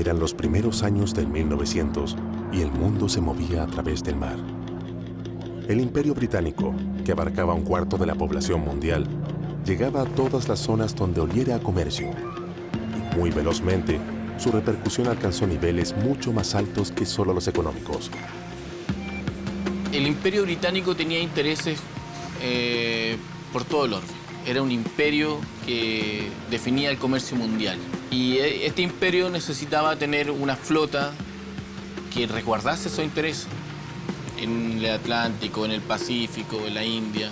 Eran los primeros años del 1900 y el mundo se movía a través del mar. El Imperio Británico, que abarcaba un cuarto de la población mundial, llegaba a todas las zonas donde oliera a comercio. Y muy velozmente, su repercusión alcanzó niveles mucho más altos que solo los económicos. El Imperio Británico tenía intereses por todo el orbe. Era un imperio que definía el comercio mundial. Y este imperio necesitaba tener una flota que resguardase esos intereses en el Atlántico, en el Pacífico, en la India.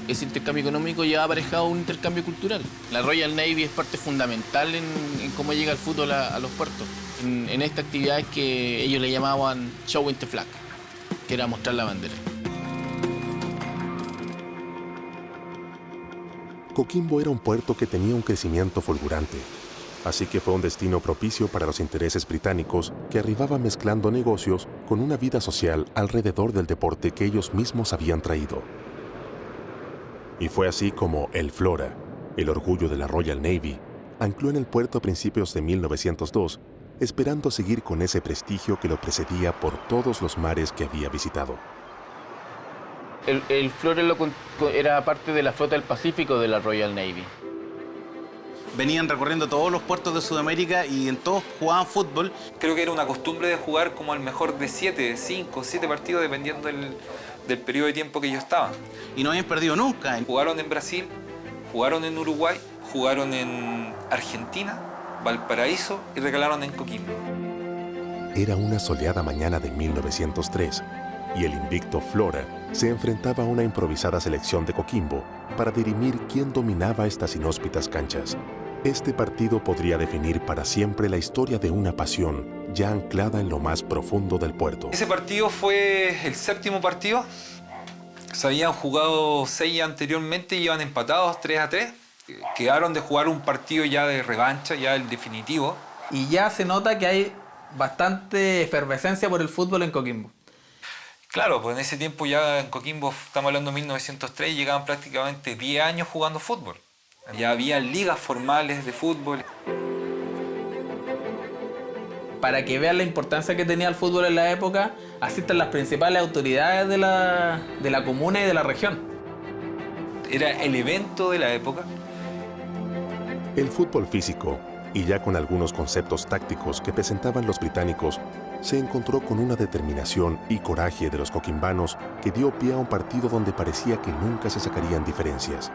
Ese intercambio económico lleva aparejado un intercambio cultural. La Royal Navy es parte fundamental en cómo llega el fútbol a los puertos. En esta actividad que ellos le llamaban Showing the Flag, que era mostrar la bandera. Coquimbo era un puerto que tenía un crecimiento fulgurante, así que fue un destino propicio para los intereses británicos que arribaban mezclando negocios con una vida social alrededor del deporte que ellos mismos habían traído. Y fue así como el Flora, el orgullo de la Royal Navy, ancló en el puerto a principios de 1902, esperando seguir con ese prestigio que lo precedía por todos los mares que había visitado. El Flora era parte de la flota del Pacífico de la Royal Navy. Venían recorriendo todos los puertos de Sudamérica y en todos jugaban fútbol. Creo que era una costumbre de jugar como al mejor de 5, 7 partidos, dependiendo del periodo de tiempo que ellos estaban. Y no habían perdido nunca. Jugaron en Brasil, jugaron en Uruguay, jugaron en Argentina, Valparaíso y regalaron en Coquimbo. Era una soleada mañana de 1903 y el invicto Flora se enfrentaba a una improvisada selección de Coquimbo para dirimir quién dominaba estas inhóspitas canchas. Este partido podría definir para siempre la historia de una pasión ya anclada en lo más profundo del puerto. Ese partido fue el 7º partido. Se habían jugado 6 anteriormente y iban empatados 3-3. Quedaron de jugar un partido ya de revancha, ya el definitivo. Y ya se nota que hay bastante efervescencia por el fútbol en Coquimbo. Claro, pues en ese tiempo ya en Coquimbo, estamos hablando de 1903, llegaban prácticamente 10 años jugando fútbol. Ya había ligas formales de fútbol. Para que vean la importancia que tenía el fútbol en la época, asisten las principales autoridades de la comuna y de la región. Era el evento de la época. El fútbol físico, y ya con algunos conceptos tácticos que presentaban los británicos, se encontró con una determinación y coraje de los coquimbanos que dio pie a un partido donde parecía que nunca se sacarían diferencias.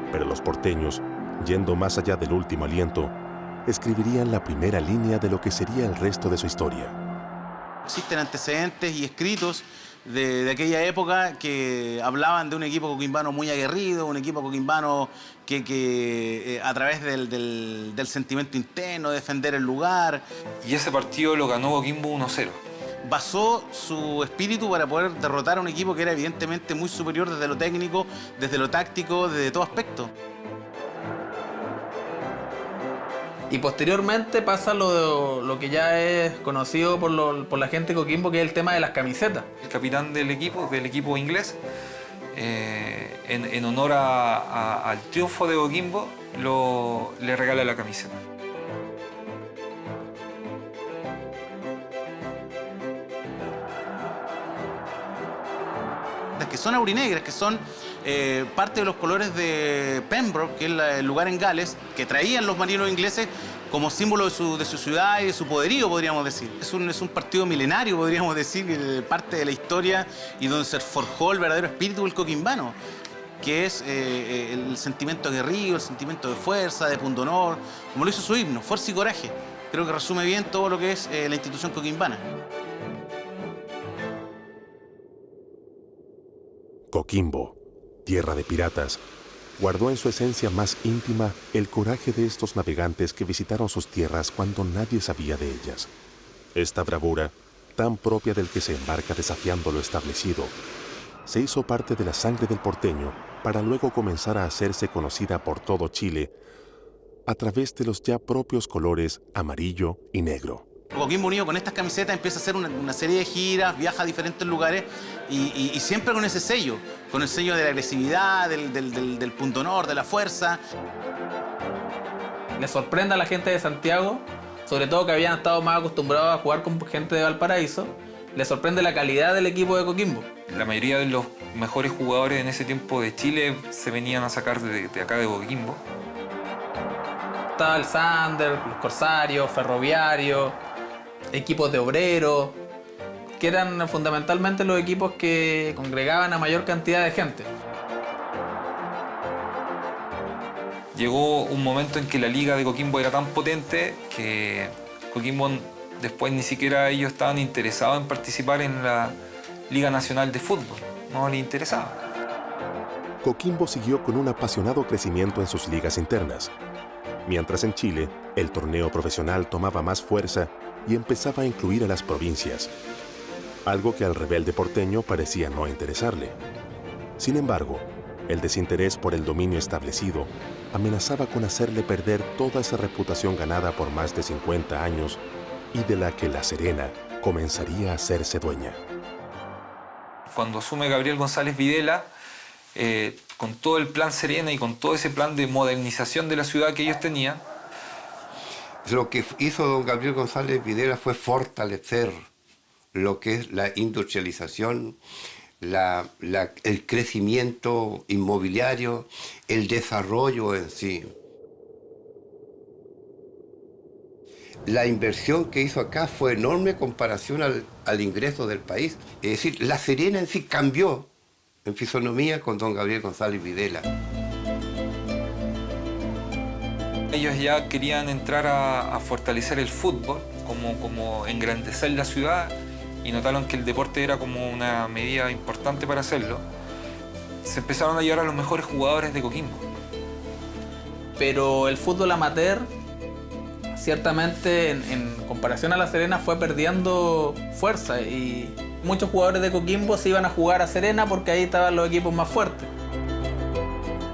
Pero los porteños, yendo más allá del último aliento, escribirían la primera línea de lo que sería el resto de su historia. Existen antecedentes y escritos de aquella época que hablaban de un equipo coquimbano muy aguerrido, un equipo coquimbano que a través del sentimiento interno, defender el lugar. Y ese partido lo ganó Coquimbo 1-0. Basó su espíritu para poder derrotar a un equipo que era evidentemente muy superior desde lo técnico, desde lo táctico, desde todo aspecto. Y posteriormente pasa lo que ya es conocido por la gente de Coquimbo, que es el tema de las camisetas. El capitán del equipo inglés, en honor al triunfo de Coquimbo, le regala la camiseta. Que son aurinegras, que son parte de los colores de Pembroke, que es el lugar en Gales, que traían los marinos ingleses como símbolo de su ciudad y de su poderío, podríamos decir. Es un partido milenario, podríamos decir, parte de la historia y donde se forjó el verdadero espíritu del coquimbano, que es el sentimiento aguerrido, el sentimiento de fuerza, de pundonor, como lo hizo su himno, fuerza y coraje. Creo que resume bien todo lo que es la institución coquimbana. Coquimbo, tierra de piratas, guardó en su esencia más íntima el coraje de estos navegantes que visitaron sus tierras cuando nadie sabía de ellas. Esta bravura, tan propia del que se embarca desafiando lo establecido, se hizo parte de la sangre del porteño para luego comenzar a hacerse conocida por todo Chile a través de los ya propios colores amarillo y negro. Coquimbo Unido con estas camisetas empieza a hacer una serie de giras, viaja a diferentes lugares y siempre con ese sello, con el sello de la agresividad, del pundonor, de la fuerza. Le sorprende a la gente de Santiago sobre todo que habían estado más acostumbrados a jugar con gente de Valparaíso, les sorprende la calidad del equipo de Coquimbo. La mayoría de los mejores jugadores en ese tiempo de Chile se venían a sacar de acá de Coquimbo. Estaba el Sander, los Corsarios, Ferroviarios, equipos de obreros, que eran fundamentalmente los equipos que congregaban a mayor cantidad de gente. Llegó un momento en que la liga de Coquimbo era tan potente que Coquimbo después ni siquiera ellos estaban interesados en participar en la Liga Nacional de Fútbol. No les interesaba. Coquimbo siguió con un apasionado crecimiento en sus ligas internas, mientras en Chile el torneo profesional tomaba más fuerza y empezaba a incluir a las provincias, algo que al rebelde porteño parecía no interesarle. Sin embargo, el desinterés por el dominio establecido amenazaba con hacerle perder toda esa reputación ganada por más de 50 años y de la que La Serena comenzaría a hacerse dueña. Cuando asume Gabriel González Videla, con todo el plan Serena y con todo ese plan de modernización de la ciudad que ellos tenían, lo que hizo don Gabriel González Videla fue fortalecer lo que es la industrialización, el crecimiento inmobiliario, el desarrollo en sí. La inversión que hizo acá fue enorme en comparación al ingreso del país. Es decir, La Serena en sí cambió en fisonomía con don Gabriel González Videla. Ellos ya querían entrar a fortalecer el fútbol, como engrandecer la ciudad, y notaron que el deporte era como una medida importante para hacerlo. Se empezaron a llevar a los mejores jugadores de Coquimbo. Pero el fútbol amateur, ciertamente en comparación a La Serena, fue perdiendo fuerza y muchos jugadores de Coquimbo se iban a jugar a Serena porque ahí estaban los equipos más fuertes.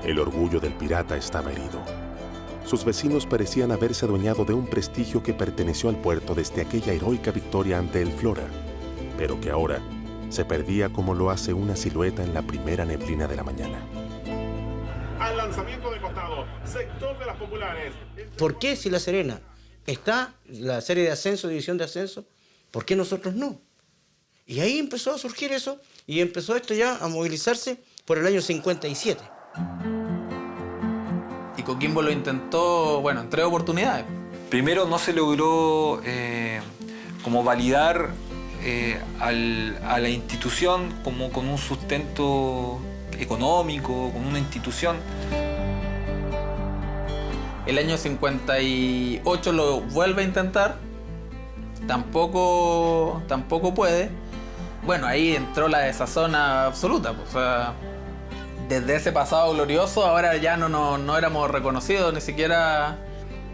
El orgullo del pirata estaba herido. Sus vecinos parecían haberse adueñado de un prestigio que perteneció al puerto desde aquella heroica victoria ante el Flora, pero que ahora se perdía como lo hace una silueta en la primera neblina de la mañana. Al lanzamiento de costado, sector de las populares. ¿Por qué si La Serena está la serie de ascenso, división de ascenso, por qué nosotros no? Y ahí empezó a surgir eso y empezó esto ya a movilizarse por el año 57. Y Coquimbo lo intentó, bueno, en 3 oportunidades. Primero no se logró como validar a la institución como con un sustento económico, con una institución. El año 58 lo vuelve a intentar, tampoco puede. Bueno, ahí entró la desazón absoluta, o sea, desde ese pasado glorioso ahora ya no éramos reconocidos, ni siquiera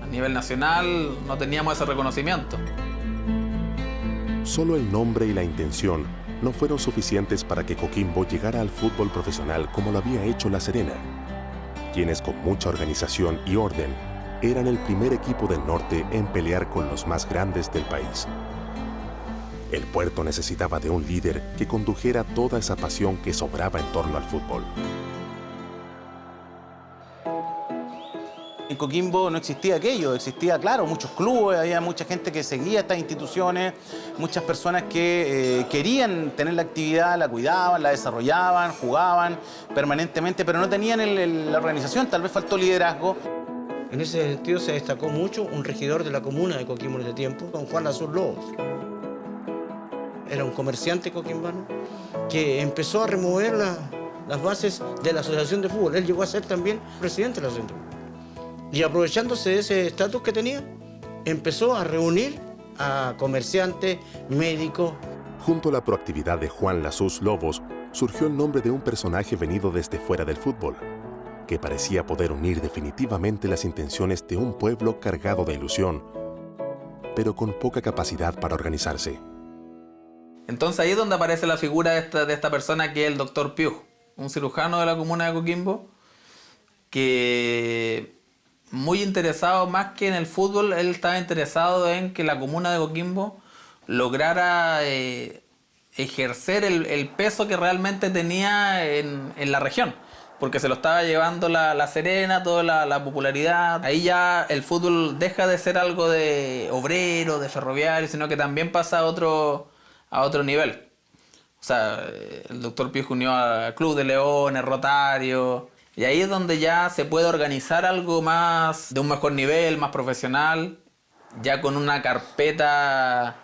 a nivel nacional no teníamos ese reconocimiento. Solo el nombre y la intención no fueron suficientes para que Coquimbo llegara al fútbol profesional como lo había hecho La Serena, quienes con mucha organización y orden eran el primer equipo del norte en pelear con los más grandes del país. El puerto necesitaba de un líder que condujera toda esa pasión que sobraba en torno al fútbol. En Coquimbo no existía aquello, existía, claro, muchos clubes, había mucha gente que seguía estas instituciones, muchas personas que querían tener la actividad, la cuidaban, la desarrollaban, jugaban permanentemente, pero no tenían la organización, tal vez faltó liderazgo. En ese sentido se destacó mucho un regidor de la comuna de Coquimbo en ese tiempo, don Juan Lazur Lobos. Era un comerciante coquimbano que empezó a remover las bases de la asociación de fútbol. Él llegó a ser también presidente de la asociación de fútbol. Y aprovechándose de ese estatus que tenía, empezó a reunir a comerciantes, médicos. Junto a la proactividad de Juan Lazur Lobos, surgió el nombre de un personaje venido desde fuera del fútbol, que parecía poder unir definitivamente las intenciones de un pueblo cargado de ilusión, pero con poca capacidad para organizarse. Entonces ahí es donde aparece la figura de esta persona que es el doctor Piuj, un cirujano de la comuna de Coquimbo, que muy interesado más que en el fútbol, él estaba interesado en que la comuna de Coquimbo lograra ejercer el peso que realmente tenía en la región. porque se lo estaba llevando la Serena, toda la popularidad. Ahí ya el fútbol deja de ser algo de obrero, de ferroviario, sino que también pasa a otro nivel. O sea, el Dr. Pío unió al Club de Leones, Rotario, y ahí es donde ya se puede organizar algo más de un mejor nivel, más profesional, ya con una carpeta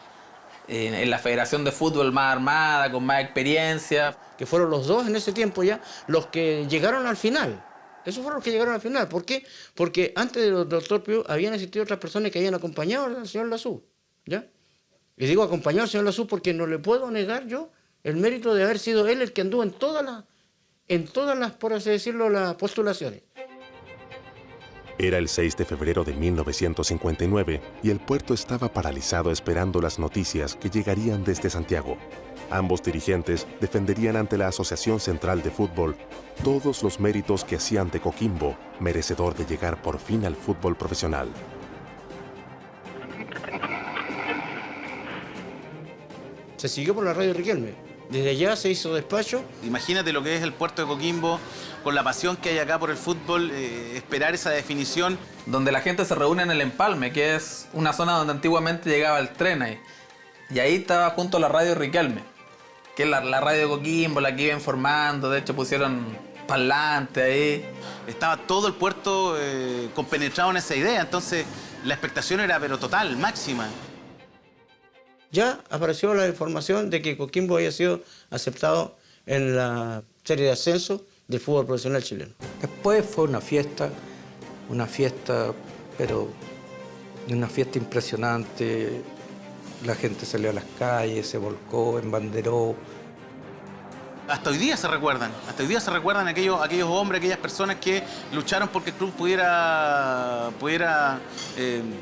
en la Federación de Fútbol más armada, con más experiencia. Que fueron los dos en ese tiempo ya los que llegaron al final. Esos fueron los que llegaron al final. ¿Por qué? Porque antes del Dr. Pío habían existido otras personas que habían acompañado al señor Lasú, ¿ya? Y digo acompañado al señor Lasú porque no le puedo negar yo el mérito de haber sido él el que anduvo en todas las, por así decirlo, las postulaciones. Era el 6 de febrero de 1959 y el puerto estaba paralizado esperando las noticias que llegarían desde Santiago. Ambos dirigentes defenderían ante la Asociación Central de Fútbol todos los méritos que hacían de Coquimbo merecedor de llegar por fin al fútbol profesional. Se siguió por la radio Riquelme. Desde allá se hizo despacho. Imagínate lo que es el puerto de Coquimbo, con la pasión que hay acá por el fútbol, esperar esa definición. Donde la gente se reúne en el Empalme, que es una zona donde antiguamente llegaba el tren ahí. Y ahí estaba junto a la radio Riquelme, que es la radio de Coquimbo, la que iba informando. De hecho pusieron parlante ahí. Estaba todo el puerto compenetrado en esa idea, entonces la expectación era pero total, máxima. Ya apareció la información de que Coquimbo había sido aceptado en la serie de ascenso del fútbol profesional chileno. Después fue una fiesta, pero una fiesta impresionante. La gente salió a las calles, se volcó, embanderó. Hasta hoy día se recuerdan aquellos hombres, aquellas personas que lucharon porque el club pudiera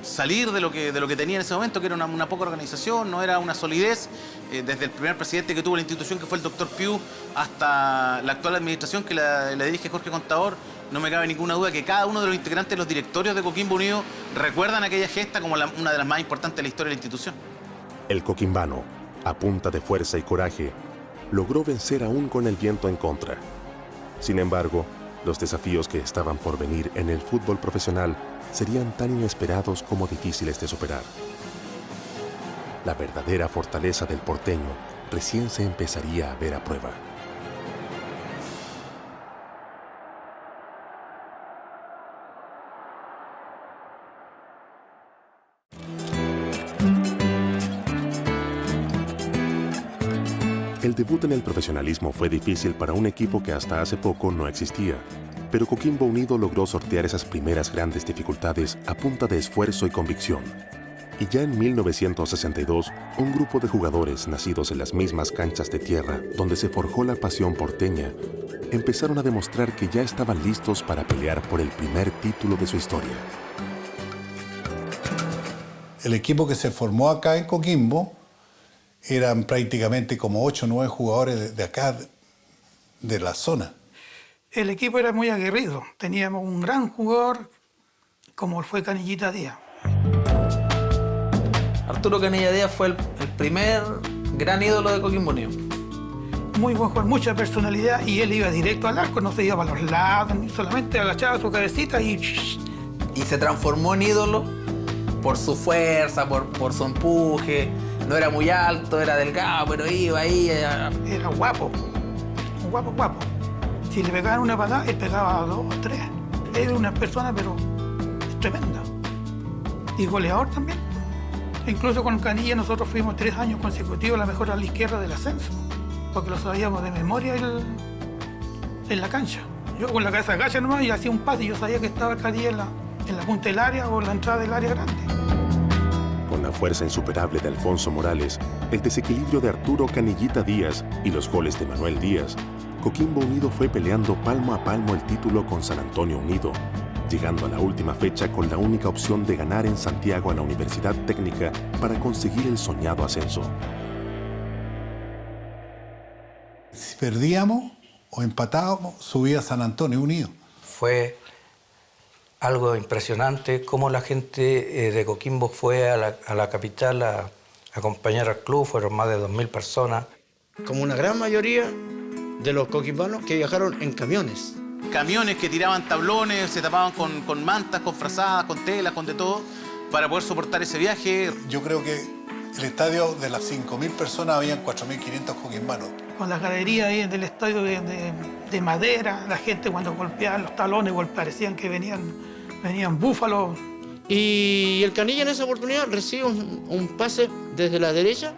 salir de lo que tenía en ese momento, que era una poca organización, no era una solidez. Desde el primer presidente que tuvo la institución, que fue el Dr. Pío, hasta la actual administración que la dirige Jorge Contador, no me cabe ninguna duda que cada uno de los integrantes de los directorios de Coquimbo Unido recuerdan aquella gesta como una de las más importantes de la historia de la institución. El coquimbano, a punta de fuerza y coraje, logró vencer aún con el viento en contra. Sin embargo, los desafíos que estaban por venir en el fútbol profesional serían tan inesperados como difíciles de superar. La verdadera fortaleza del porteño recién se empezaría a ver a prueba. El debut en el profesionalismo fue difícil para un equipo que hasta hace poco no existía, pero Coquimbo Unido logró sortear esas primeras grandes dificultades a punta de esfuerzo y convicción. Y ya en 1962, un grupo de jugadores nacidos en las mismas canchas de tierra donde se forjó la pasión porteña, empezaron a demostrar que ya estaban listos para pelear por el primer título de su historia. El equipo que se formó acá en Coquimbo eran prácticamente como 8 o 9 jugadores de acá, de la zona. El equipo era muy aguerrido. Teníamos un gran jugador como fue Canillita Díaz. Arturo Canilla Díaz fue el primer gran ídolo de Coquimbo Unido. Muy buen jugador, mucha personalidad, y él iba directo al arco, no se iba para los lados, ni solamente agachaba su cabecita y... Y se transformó en ídolo por su fuerza, por su empuje. No era muy alto, era delgado, pero iba ahí. Era guapo, un guapo. Si le pegaban una patada, él pegaba 2 o 3. Era una persona, pero tremenda. Y goleador también. Incluso con Canilla nosotros fuimos 3 años consecutivos la mejor a la izquierda del ascenso, porque lo sabíamos de memoria en la cancha. Yo con la cabeza agacha nomás y hacía un pase y yo sabía que estaba Canilla en la punta del área o en la entrada del área grande. Con la fuerza insuperable de Alfonso Morales, el desequilibrio de Arturo Canillita Díaz y los goles de Manuel Díaz, Coquimbo Unido fue peleando palmo a palmo el título con San Antonio Unido, llegando a la última fecha con la única opción de ganar en Santiago a la Universidad Técnica para conseguir el soñado ascenso. Si perdíamos o empatábamos, subía San Antonio Unido. Fue algo impresionante cómo la gente de Coquimbo fue a la capital a acompañar al club. Fueron más de 2.000 personas. Como una gran mayoría de los coquimbanos que viajaron en camiones. camiones que tiraban tablones, se tapaban con mantas, con frazadas, con telas, con de todo, para poder soportar ese viaje. Yo creo que el estadio, de las 5.000 personas, habían 4.500 coquimbanos. Con la galería ahí del estadio de madera, la gente cuando golpeaban los talones, parecían que venían búfalos. Y el Canilla en esa oportunidad recibe un pase desde la derecha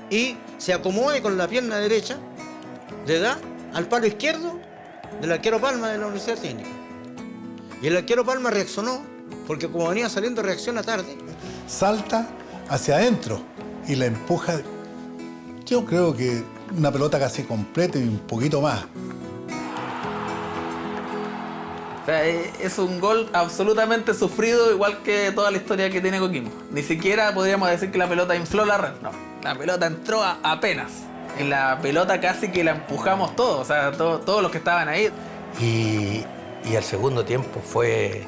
y se acomoda y con la pierna derecha le da al palo izquierdo del arquero Palma de la Universidad Técnica. Y el arquero Palma reaccionó, porque como venía saliendo reacciona tarde. Salta hacia adentro y la empuja, yo creo que una pelota casi completa y un poquito más. O sea, es un gol absolutamente sufrido, igual que toda la historia que tiene Coquimbo. Ni siquiera podríamos decir que la pelota infló la red, no. La pelota entró apenas. Y la pelota casi que la empujamos todos, o sea, todos los que estaban ahí. Y el segundo tiempo fue,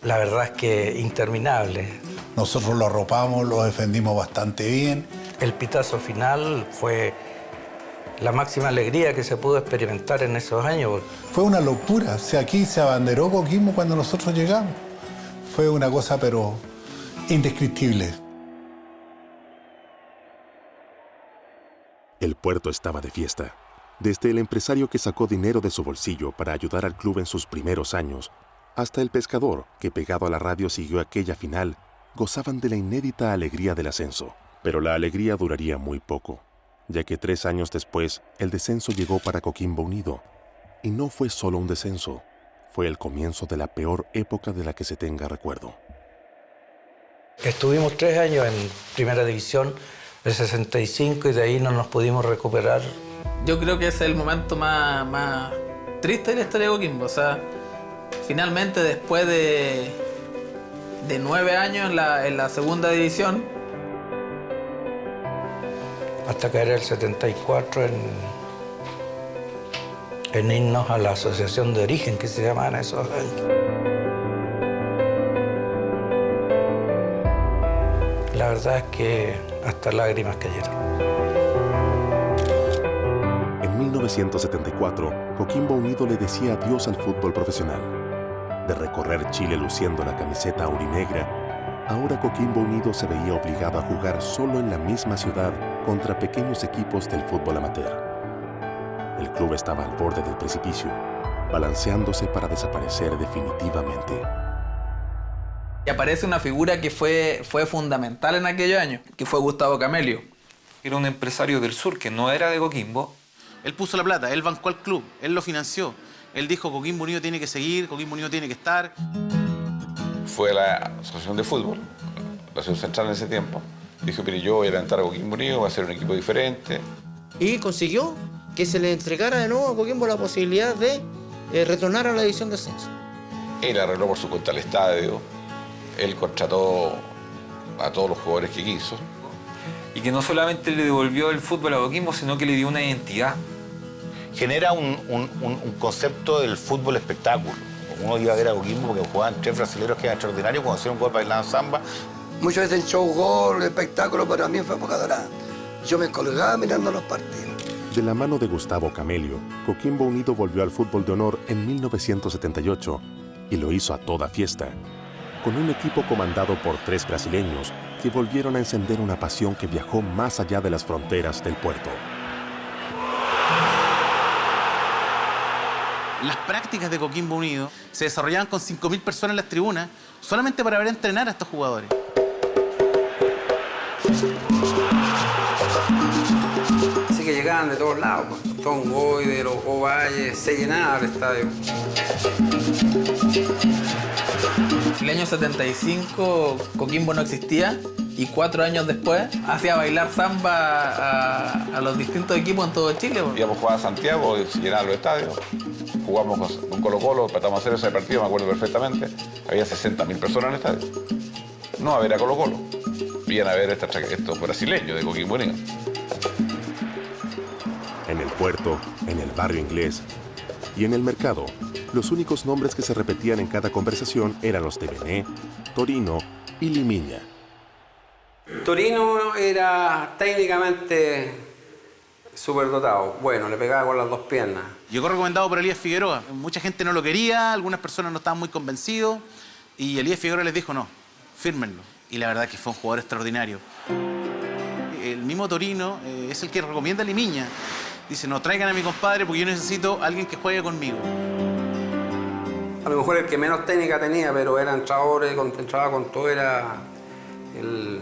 la verdad es que interminable. Nosotros lo arropamos, lo defendimos bastante bien. El pitazo final fue la máxima alegría que se pudo experimentar en esos años. Fue una locura. O sea, aquí se abanderó Coquimbo cuando nosotros llegamos. Fue una cosa, pero indescriptible. El puerto estaba de fiesta. Desde el empresario que sacó dinero de su bolsillo para ayudar al club en sus primeros años, hasta el pescador que, pegado a la radio, siguió aquella final, gozaban de la inédita alegría del ascenso. Pero la alegría duraría muy poco, ya que 3 años después el descenso llegó para Coquimbo Unido. Y no fue solo un descenso, fue el comienzo de la peor época de la que se tenga recuerdo. Estuvimos 3 años en primera división, el 65, y de ahí no nos pudimos recuperar. Yo creo que ese es el momento más triste de la historia de Coquimbo. O sea, finalmente después de 9 años en la segunda división, hasta caer el 74 en irnos a la asociación de origen, que se llamaban esos años. La verdad es que hasta lágrimas cayeron. En 1974, Coquimbo Unido le decía adiós al fútbol profesional. De recorrer Chile luciendo la camiseta aurinegra, ahora Coquimbo Unido se veía obligado a jugar solo en la misma ciudad contra pequeños equipos del fútbol amateur. El club estaba al borde del precipicio, balanceándose para desaparecer definitivamente. y aparece una figura que fue fundamental en aquellos años, que fue Gustavo Camelio. Era un empresario del sur que no era de Coquimbo. Él puso la plata, él bancó al club, él lo financió. Él dijo, Coquimbo Unido tiene que seguir, Coquimbo Unido tiene que estar. Fue a la asociación de fútbol, la asociación central en ese tiempo. Dijo, pero yo voy a entrar a Coquimbo Unido, voy a hacer un equipo diferente. Y consiguió que se le entregara de nuevo a Coquimbo la posibilidad de retornar a la división de ascenso. Él arregló por su cuenta el estadio, él contrató a todos los jugadores que quiso. Y que no solamente le devolvió el fútbol a Coquimbo, sino que le dio una identidad. Genera un concepto del fútbol espectáculo. Uno iba a ver a Coquimbo porque jugaban 3 brasileños que eran extraordinarios, cuando hacían un gol bailaban samba. Muchas veces en show, gol, espectáculo, para mí fue época dorada. Yo me colgaba mirando los partidos. De la mano de Gustavo Camelio, Coquimbo Unido volvió al fútbol de honor en 1978 y lo hizo a toda fiesta, con un equipo comandado por 3 brasileños que volvieron a encender una pasión que viajó más allá de las fronteras del puerto. Las prácticas de Coquimbo Unido se desarrollaban con 5.000 personas en las tribunas solamente para ver entrenar a estos jugadores. Así que llegaban de todos lados, Tongoy, de los Ovalle, se llenaba el estadio. En el año 75 Coquimbo no existía y 4 años después hacía bailar samba a los distintos equipos en todo Chile. Íbamos a jugar a Santiago y se llenaban los estadios. Jugamos con Colo-Colo, tratamos de hacer ese partido, me acuerdo perfectamente. Había 60.000 personas en el estadio. No a ver a Colo-Colo, iban a ver estos brasileños de Coquimbo Unido. En el puerto, en el barrio inglés y en el mercado, los únicos nombres que se repetían en cada conversación eran los de Bené, Torino y Limiña. Torino era técnicamente súper dotado. Bueno, le pegaba con las dos piernas. Llegó recomendado por Elías Figueroa. Mucha gente no lo quería, algunas personas no estaban muy convencidos. Y Elías Figueroa les dijo, no, fírmenlo. Y la verdad que fue un jugador extraordinario. El mismo Torino es el que recomienda a Limiña. Dice, no, traigan a mi compadre porque yo necesito a alguien que juegue conmigo. A lo mejor el que menos técnica tenía, pero era entrador, entraba con todo, era el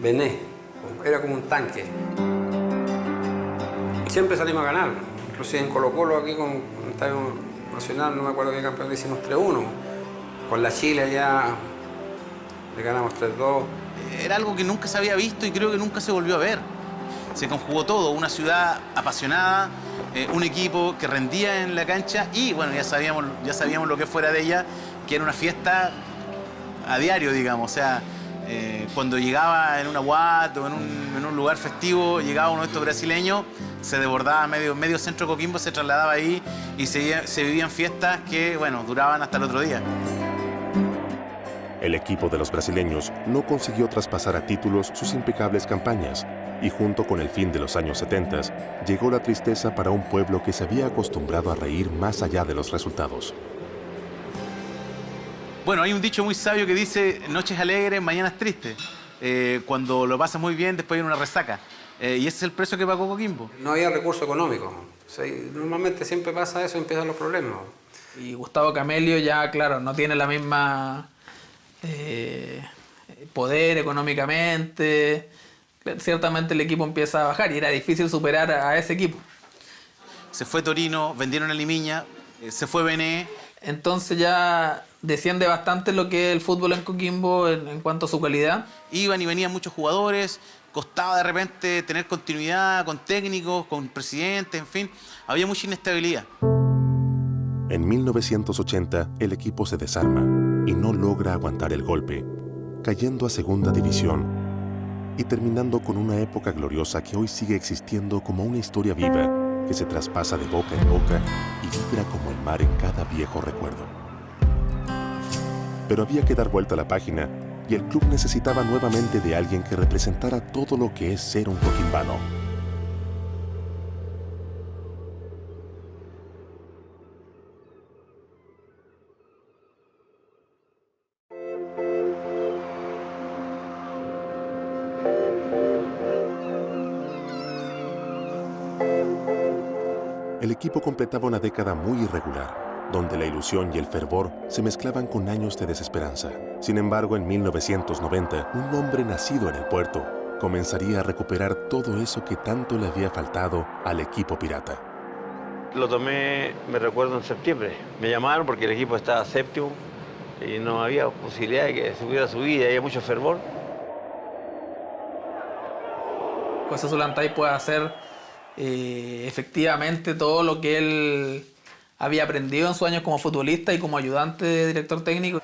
Bené. Era como un tanque. Siempre salimos a ganar. Inclusive en Colo-Colo, aquí con el Estadio Nacional, no me acuerdo qué campeón, hicimos 3-1. Con la Chile ya le ganamos 3-2. Era algo que nunca se había visto y creo que nunca se volvió a ver. Se conjugó todo, una ciudad apasionada, un equipo que rendía en la cancha y bueno, ya sabíamos lo que fuera de ella, que era una fiesta a diario, digamos. O sea, cuando llegaba en una UAT o en un lugar festivo, llegaba uno de estos brasileños, se desbordaba medio centro de Coquimbo, se trasladaba ahí y se vivían fiestas que, bueno, duraban hasta el otro día. El equipo de los brasileños no consiguió traspasar a títulos sus impecables campañas y junto con el fin de los años 70 llegó la tristeza para un pueblo que se había acostumbrado a reír más allá de los resultados. Bueno, hay un dicho muy sabio que dice, noches alegres, mañanas tristes. Cuando lo pasas muy bien, después viene una resaca. Y ese es el precio que pagó Coquimbo. No había recurso económico. O sea, normalmente siempre pasa eso y empiezan los problemas. Y Gustavo Camelio ya, claro, no tiene la misma poder económicamente. Ciertamente el equipo empieza a bajar y era difícil superar a ese equipo. Se fue Torino, vendieron a Limiña, se fue Bené. Entonces ya desciende bastante lo que es el fútbol en Coquimbo en cuanto a su calidad. Iban y venían muchos jugadores, costaba de repente tener continuidad con técnicos, con presidentes, en fin, había mucha inestabilidad. En 1980 el equipo se desarma y no logra aguantar el golpe, cayendo a segunda división y terminando con una época gloriosa que hoy sigue existiendo como una historia viva que se traspasa de boca en boca y vibra como el mar en cada viejo recuerdo. Pero había que dar vuelta a la página y el club necesitaba nuevamente de alguien que representara todo lo que es ser un coquimbano. El equipo completaba una década muy irregular, donde la ilusión y el fervor se mezclaban con años de desesperanza. Sin embargo, en 1990, un hombre nacido en el puerto comenzaría a recuperar todo eso que tanto le había faltado al equipo pirata. Lo tomé, me recuerdo, en septiembre. Me llamaron porque el equipo estaba séptimo y no había posibilidad de que se hubiera subido, había mucho fervor. José Zulantay puede hacer efectivamente todo lo que él había aprendido en sus años como futbolista y como ayudante de director técnico.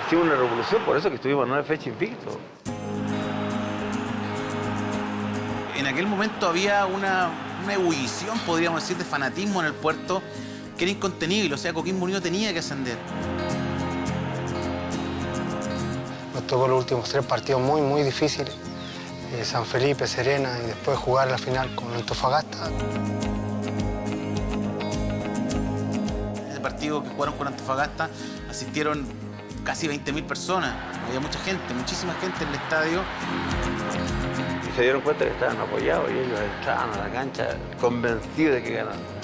Hicimos una revolución, por eso que estuvimos 9 fechas invictos. En aquel momento había una ebullición, podríamos decir, de fanatismo en el puerto que era incontenible, o sea, Coquimbo Unido tenía que ascender. Nos tocó los últimos 3 partidos muy difíciles. San Felipe, Serena y después jugar la final con Antofagasta. Ese partido que jugaron con Antofagasta asistieron casi 20.000 personas. Había mucha gente, muchísima gente en el estadio. Y se dieron cuenta que estaban apoyados y ellos entraban a la cancha convencidos de que ganaban.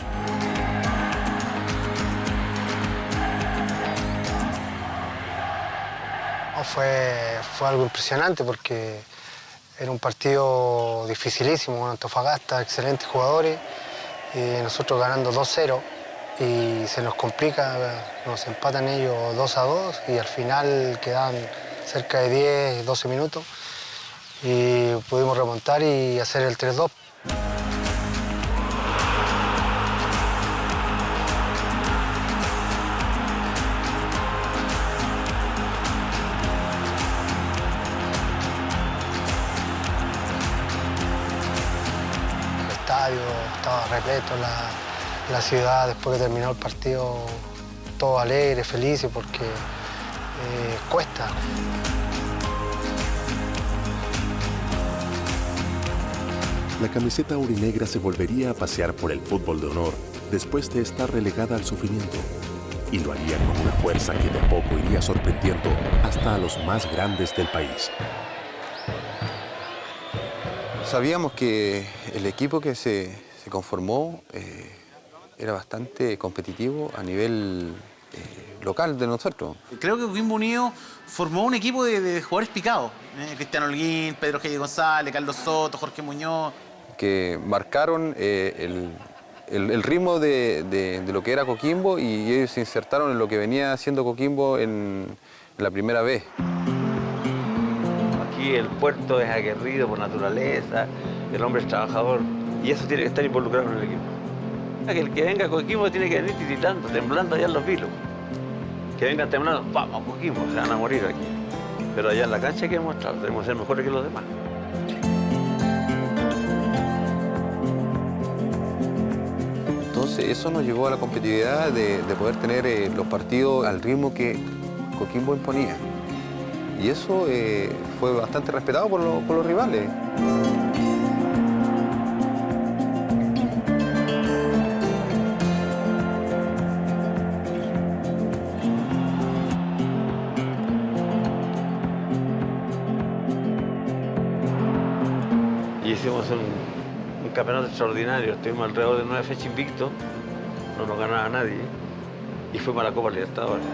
Fue algo impresionante porque era un partido dificilísimo con Antofagasta, excelentes jugadores, y nosotros ganando 2-0 y se nos complica, nos empatan ellos 2-2 y al final quedaban cerca de 10, 12 minutos y pudimos remontar y hacer el 3-2. Estaba repleto la ciudad después que terminó el partido, todo alegre, feliz porque cuesta. la camiseta aurinegra se volvería a pasear por el fútbol de honor después de estar relegada al sufrimiento. Y lo haría con una fuerza que de a poco iría sorprendiendo hasta a los más grandes del país. Sabíamos que el equipo que se conformó era bastante competitivo a nivel local de nosotros. Creo que Coquimbo Unido formó un equipo de jugadores picados. Cristiano Holguín, Pedro G. González, Carlos Soto, Jorge Muñoz. Que marcaron el ritmo de lo que era Coquimbo y ellos se insertaron en lo que venía haciendo Coquimbo en la primera vez. Aquí el puerto es aguerrido por naturaleza, el hombre es trabajador y eso tiene que estar involucrado en el equipo. El que venga a Coquimbo tiene que venir tiritando, temblando allá en los vilos. Que vengan temblando, vamos a Coquimbo, se van a morir aquí. Pero allá en la cancha hay que demostrar, tenemos que ser mejores que los demás. Entonces eso nos llevó a la competitividad de poder tener los partidos al ritmo que Coquimbo imponía. Y eso fue bastante respetado por los rivales. Y hicimos un campeonato extraordinario, estuvimos alrededor de 9 fechas invictos, no nos ganaba nadie, y fuimos a la Copa Libertadores.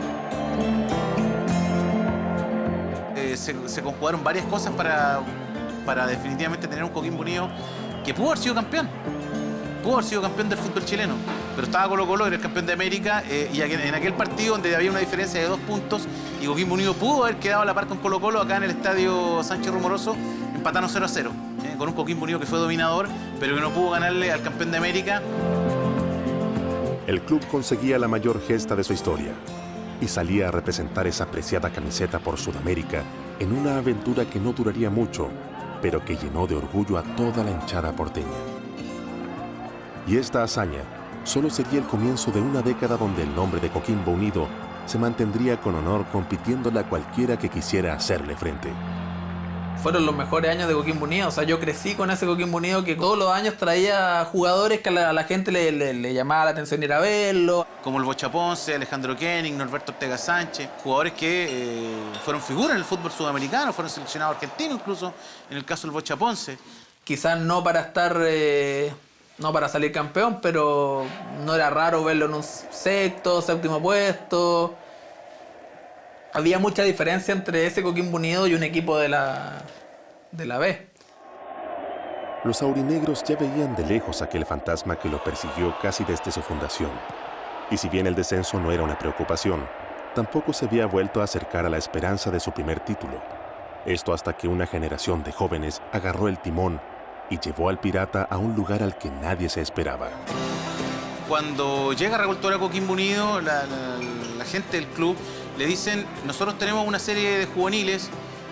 Se conjugaron varias cosas para definitivamente tener un Coquimbo Unido que pudo haber sido campeón. Pudo haber sido campeón del fútbol chileno, pero estaba Colo-Colo, era el campeón de América, y en aquel partido donde había una diferencia de 2 puntos y Coquimbo Unido pudo haber quedado a la par con Colo-Colo acá en el estadio Sánchez Rumoroso, empataron 0-0, con un Coquimbo Unido que fue dominador, pero que no pudo ganarle al campeón de América. El club conseguía la mayor gesta de su historia y salía a representar esa preciada camiseta por Sudamérica en una aventura que no duraría mucho, pero que llenó de orgullo a toda la hinchada porteña. Y esta hazaña solo sería el comienzo de una década donde el nombre de Coquimbo Unido se mantendría con honor compitiéndole a cualquiera que quisiera hacerle frente. Fueron los mejores años de Coquimbo Unido. O sea, yo crecí con ese Coquimbo Unido que todos los años traía jugadores que a la gente le llamaba la atención ir a verlo. Como el Bocha Ponce, Alejandro Koenig, Norberto Ortega Sánchez, jugadores que fueron figuras en el fútbol sudamericano, fueron seleccionados argentinos incluso, en el caso del Bocha Ponce. Quizás no para estar, no para salir campeón, pero no era raro verlo en un sexto, séptimo puesto. Había mucha diferencia entre ese Coquimbo Unido y un equipo de la B. Los aurinegros ya veían de lejos aquel fantasma que lo persiguió casi desde su fundación. Y si bien el descenso no era una preocupación, tampoco se había vuelto a acercar a la esperanza de su primer título. Esto hasta que una generación de jóvenes agarró el timón y llevó al Pirata a un lugar al que nadie se esperaba. Cuando llega Revoltora Coquimbo Unido, la gente del club le dicen, nosotros tenemos una serie de juveniles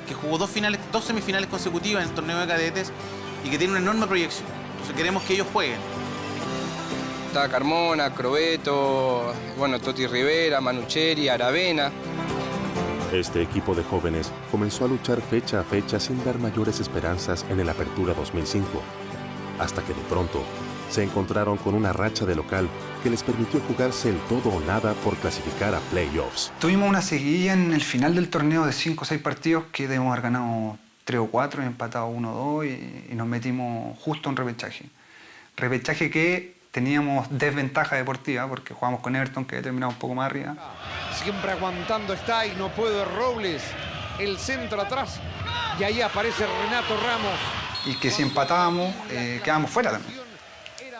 que jugó 2 semifinales consecutivas en el torneo de cadetes y que tiene una enorme proyección. Entonces queremos que ellos jueguen. Estaba Carmona, Crobeto, bueno, Toti Rivera, Manucheri, Aravena. Este equipo de jóvenes comenzó a luchar fecha a fecha sin dar mayores esperanzas en el Apertura 2005, hasta que de pronto se encontraron con una racha de local que les permitió jugarse el todo o nada por clasificar a playoffs. Tuvimos una seguidilla en el final del torneo de 5 o 6 partidos que debemos haber ganado 3 o 4 y empatado 1 o 2 y nos metimos justo en repechaje. Repechaje que teníamos desventaja deportiva porque jugamos con Everton que terminaba un poco más arriba. Siempre aguantando está y no puede Robles. El centro atrás y ahí aparece Renato Ramos. Y que si empatábamos quedábamos fuera también.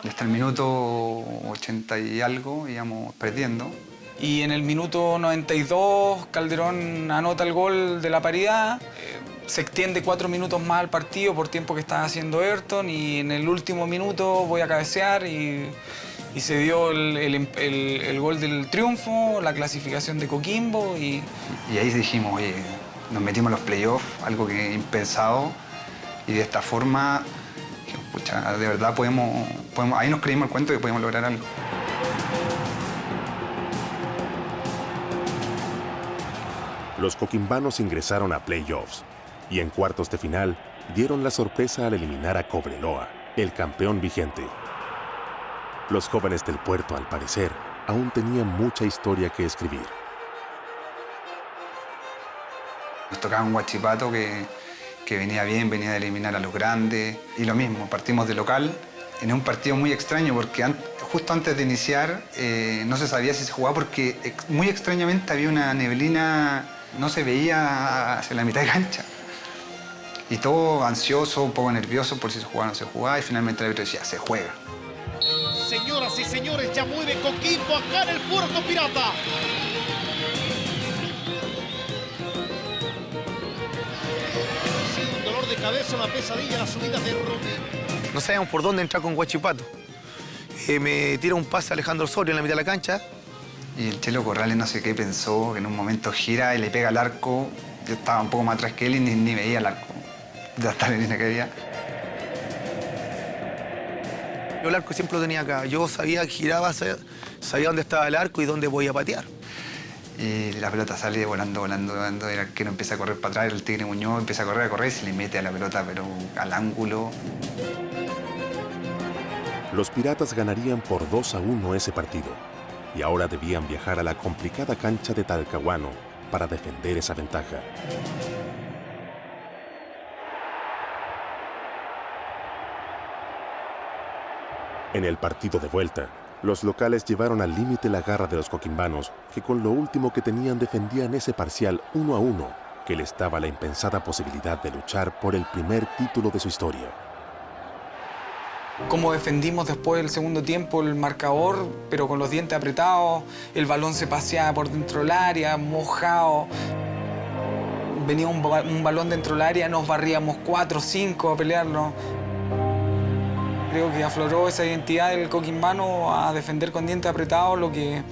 Y hasta el minuto 80 y algo íbamos perdiendo. Y en el minuto 92 Calderón anota el gol de la paridad. Se extiende 4 minutos más al partido por tiempo que estaba haciendo Everton y en el último minuto voy a cabecear y se dio el gol del triunfo, la clasificación de Coquimbo. Y ahí dijimos, oye, nos metimos en los playoffs, algo que impensado, y de esta forma, pucha, de verdad podemos, ahí nos creímos el cuento de que podíamos lograr algo. Los coquimbanos ingresaron a playoffs y en cuartos de final dieron la sorpresa al eliminar a Cobreloa, el campeón vigente. Los jóvenes del puerto, al parecer, aún tenían mucha historia que escribir. Nos tocaba un Huachipato que venía bien, venía de eliminar a los grandes. Y lo mismo, partimos de local en un partido muy extraño porque justo antes de iniciar no se sabía si se jugaba porque muy extrañamente había una neblina, no se veía hacia la mitad de cancha. Y todo ansioso, un poco nervioso por si se jugaba o no se jugaba y finalmente el árbitro decía, se juega. Señoras y señores, ya mueve Coquimbo acá en el Puerto Pirata. Sin dolor de cabeza, una pesadilla, la subida de Rubí. No sabíamos por dónde entrar con Huachipato. Me tira un pase Alejandro Osorio en la mitad de la cancha. Y el Chelo Corrales no sé qué pensó, que en un momento gira y le pega al arco. Yo estaba un poco más atrás que él y ni veía el arco. De hasta la línea que había. Yo el arco siempre lo tenía acá. Yo sabía que giraba, sabía dónde estaba el arco y dónde podía patear. Y la pelota sale volando, volando, volando. El arquero empieza a correr para atrás, el Tigre Muñoz empieza a correr y se le mete a la pelota, pero al ángulo. Los Piratas ganarían por 2-1 ese partido y ahora debían viajar a la complicada cancha de Talcahuano para defender esa ventaja. En el partido de vuelta, los locales llevaron al límite la garra de los coquimbanos, que con lo último que tenían defendían ese parcial 1-1, que les daba la impensada posibilidad de luchar por el primer título de su historia. Cómo defendimos después del segundo tiempo el marcador, pero con los dientes apretados, el balón se paseaba por dentro del área, mojado. Venía un balón dentro del área, nos barríamos 4 o 5 a pelearlo. Creo que afloró esa identidad del coquimbano a defender con dientes apretados, lo que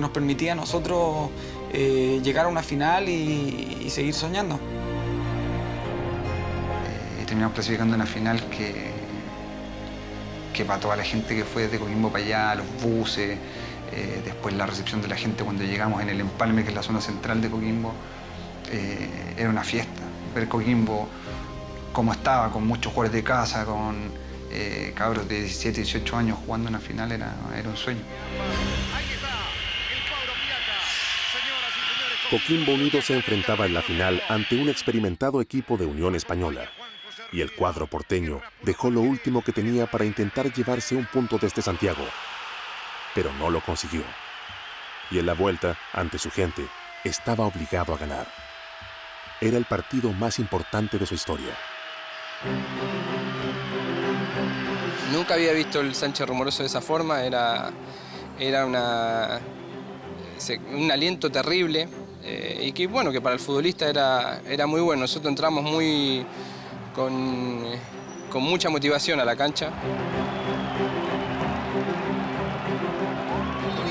nos permitía a nosotros llegar a una final y seguir soñando. Terminamos clasificando en una final que para toda la gente que fue desde Coquimbo para allá, los buses, después la recepción de la gente cuando llegamos en el Empalme, que es la zona central de Coquimbo, era una fiesta. Ver Coquimbo como estaba, con muchos jugadores de casa, con cabros de 17, 18 años jugando una final, era un sueño. Coquimbo Unido se enfrentaba en la final ante un experimentado equipo de Unión Española. Y el cuadro porteño dejó lo último que tenía para intentar llevarse un punto desde Santiago. Pero no lo consiguió. Y en la vuelta, ante su gente, estaba obligado a ganar. Era el partido más importante de su historia. Nunca había visto el Sánchez Rumoroso de esa forma, era un aliento terrible y que bueno, que para el futbolista era muy bueno. Nosotros entramos con mucha motivación a la cancha.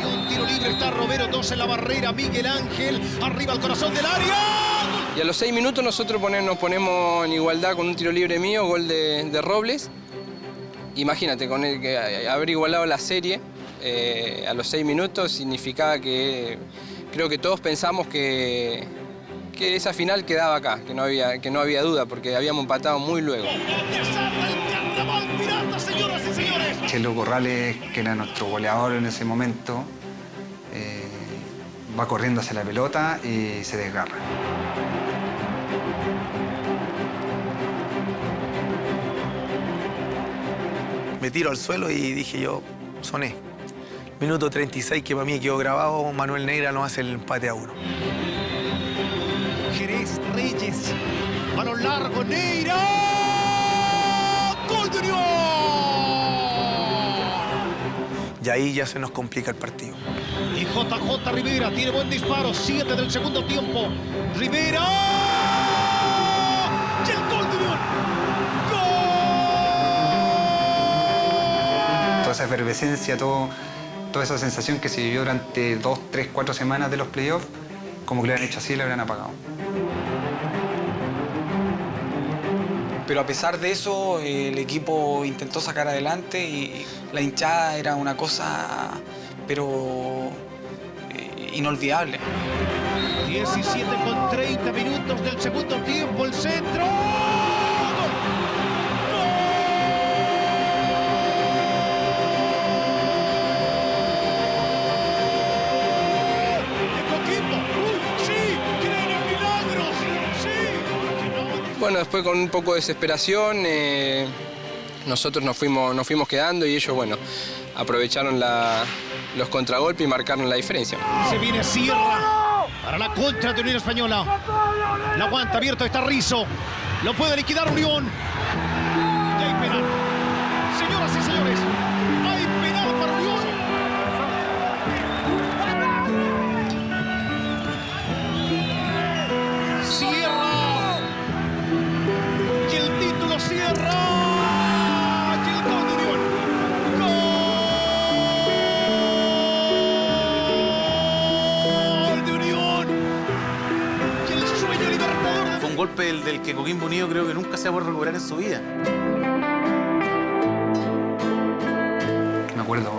Un tiro libre, está Romero, 2 en la barrera, Miguel Ángel, arriba al corazón del área. Y a los 6 minutos nosotros nos ponemos en igualdad con un tiro libre mío, gol de Robles. Imagínate, con haber igualado la serie a los 6 minutos significaba que creo que todos pensamos que esa final quedaba acá, que no había duda, porque habíamos empatado muy luego. Chelo Corrales, que era nuestro goleador en ese momento, va corriendo hacia la pelota y se desgarra. Me tiro al suelo y dije yo, soné. Minuto 36, que para mí quedó grabado, Manuel Neira nos hace el empate a 1. Jerez Reyes, balón largo, Neira, ¡gol de Unión! Y ahí ya se nos complica el partido. Y JJ Rivera tiene buen disparo, 7 del segundo tiempo. Rivera, y el gol de Unión. Toda esa efervescencia, toda esa sensación que se vivió durante 2, 3, 4 semanas de los playoffs, como que lo habían hecho así y lo habían apagado. Pero a pesar de eso, el equipo intentó sacar adelante y la hinchada era una cosa, pero inolvidable. 17 con 30 minutos del segundo tiempo, el centro. Bueno, después con un poco de desesperación, nosotros nos fuimos quedando y ellos, bueno, aprovecharon los contragolpes y marcaron la diferencia. Se viene Sierra para la contra de Unión Española. La aguanta abierto, está Rizzo. Lo puede liquidar Unión. Y hay penal. Señoras y señores, hay penal para Unión. Sierra. Y el título Sierra. Y el gol de Unión. Gol de Unión. Y el sueño libertador. Fue un golpe del que Coquimbo Unido creo que nunca se va a poder recuperar en su vida. Me acuerdo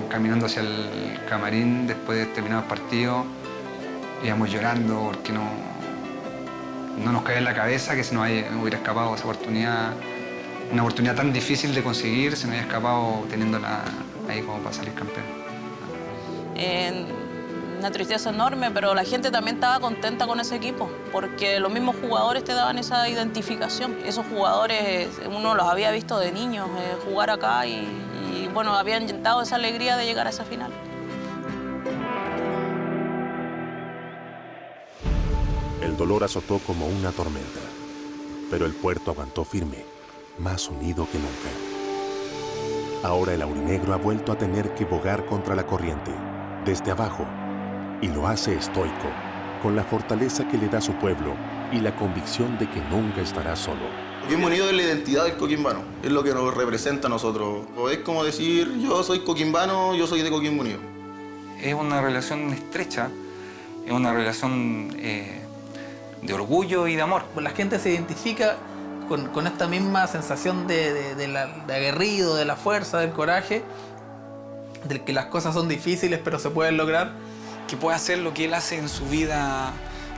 caminando hacia el camarín después de terminar el partido, íbamos llorando porque no nos caía en la cabeza que se nos hubiera escapado esa oportunidad, una oportunidad tan difícil de conseguir, se nos había escapado teniéndola ahí como para salir campeón. Una tristeza enorme, pero la gente también estaba contenta con ese equipo, porque los mismos jugadores te daban esa identificación. Esos jugadores, uno los había visto de niños jugar acá y bueno, habían dado esa alegría de llegar a esa final. El dolor azotó como una tormenta, pero el puerto aguantó firme, más unido que nunca. Ahora el aurinegro ha vuelto a tener que bogar contra la corriente, desde abajo, y lo hace estoico, con la fortaleza que le da su pueblo y la convicción de que nunca estará solo. Coquimbo Unido es la identidad del coquimbano, es lo que nos representa a nosotros. Es como decir, yo soy coquimbano, yo soy de Coquimbo Unido. Es una relación estrecha, es una relación de orgullo y de amor. La gente se identifica con esta misma sensación de aguerrido, de la fuerza, del coraje, del que las cosas son difíciles pero se pueden lograr. Que puede hacer lo que él hace en su vida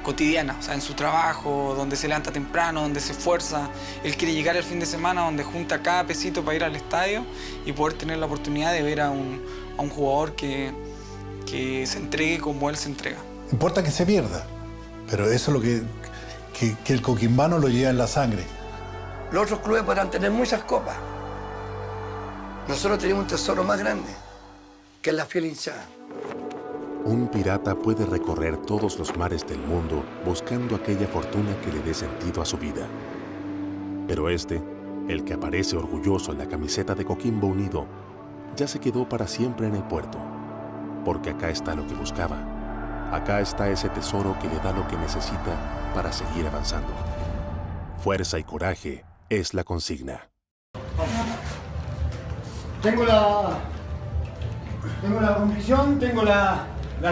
cotidiana, o sea, en su trabajo, donde se levanta temprano, donde se esfuerza. Él quiere llegar el fin de semana donde junta cada pesito para ir al estadio y poder tener la oportunidad de ver a un jugador que se entregue como él se entrega. Importa que se pierda, pero eso es lo que el coquimbano lo lleva en la sangre. Los otros clubes podrán tener muchas copas. Nosotros tenemos un tesoro más grande, que es la fiel hinchada. Un pirata puede recorrer todos los mares del mundo buscando aquella fortuna que le dé sentido a su vida. Pero el que aparece orgulloso en la camiseta de Coquimbo Unido, ya se quedó para siempre en el puerto, porque acá está lo que buscaba. Acá está ese tesoro que le da lo que necesita para seguir avanzando. Fuerza y coraje es la consigna. Tengo la convicción, tengo la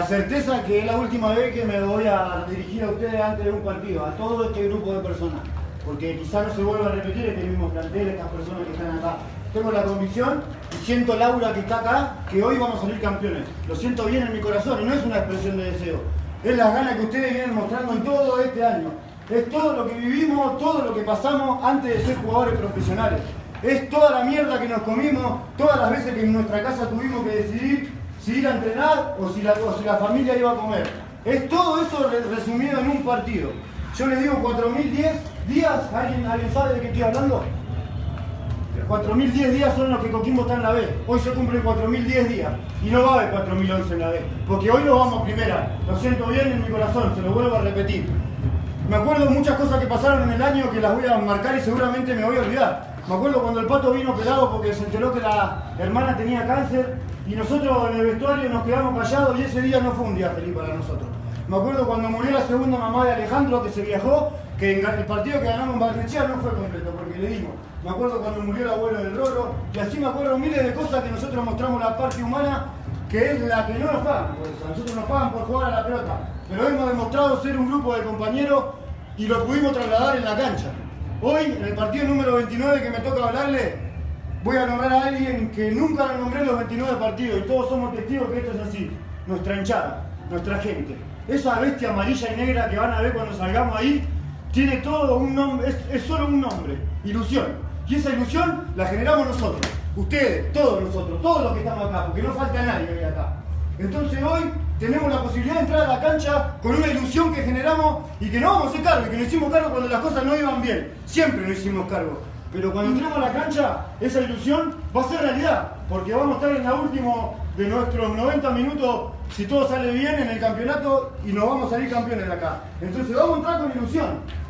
certeza que es la última vez que me voy a dirigir a ustedes antes de un partido, a todo este grupo de personas, porque quizás no se vuelva a repetir este mismo plantel, estas personas que están acá. Tengo la convicción y siento Laura que está acá, que hoy vamos a salir campeones. Lo siento bien en mi corazón y no es una expresión de deseo, es las ganas que ustedes vienen mostrando en todo este año. Es todo lo que vivimos, todo lo que pasamos antes de ser jugadores profesionales. Es toda la mierda que nos comimos, todas las veces que en nuestra casa tuvimos que decidir si ir a entrenar o si la familia iba a comer. Es todo eso resumido en un partido. Yo les digo 4.010 días, ¿alguien sabe de qué estoy hablando? 4.010 días son los que Coquimbo está en la B. Hoy se cumplen 4.010 días y no va a haber 4.011 en la B, porque hoy nos vamos primera. Lo siento bien en mi corazón, se lo vuelvo a repetir. Me acuerdo de muchas cosas que pasaron en el año que las voy a marcar y seguramente me voy a olvidar. Me acuerdo cuando el Pato vino pelado porque se enteró que la hermana tenía cáncer y nosotros en el vestuario nos quedamos callados y ese día no fue un día feliz para nosotros. Me acuerdo cuando murió la segunda mamá de Alejandro, que se viajó, que el partido que ganamos en Barnechea no fue completo porque le dimos. Me acuerdo cuando murió el abuelo del Roro y así me acuerdo miles de cosas que nosotros mostramos la parte humana, que es la que no nos pagan por eso. Nosotros nos pagan por jugar a la pelota, pero hemos demostrado ser un grupo de compañeros y lo pudimos trasladar en la cancha. Hoy, en el partido número 29 que me toca hablarle, voy a nombrar a alguien que nunca lo nombré en los 29 partidos y todos somos testigos que esto es así. Nuestra hinchada, nuestra gente. Esa bestia amarilla y negra que van a ver cuando salgamos ahí, tiene todo un nombre, es solo un nombre, ilusión. Y esa ilusión la generamos nosotros, ustedes, todos nosotros, todos los que estamos acá, porque no falta nadie que venga acá. Entonces hoy tenemos la posibilidad de entrar a la cancha con una ilusión que generamos y que no vamos a hacer cargo, y que nos hicimos cargo cuando las cosas no iban bien. Siempre nos hicimos cargo. Pero cuando entremos a la cancha, esa ilusión va a ser realidad, porque vamos a estar en la última de nuestros 90 minutos, si todo sale bien, en el campeonato y nos vamos a salir campeones de acá. Entonces vamos a entrar con ilusión,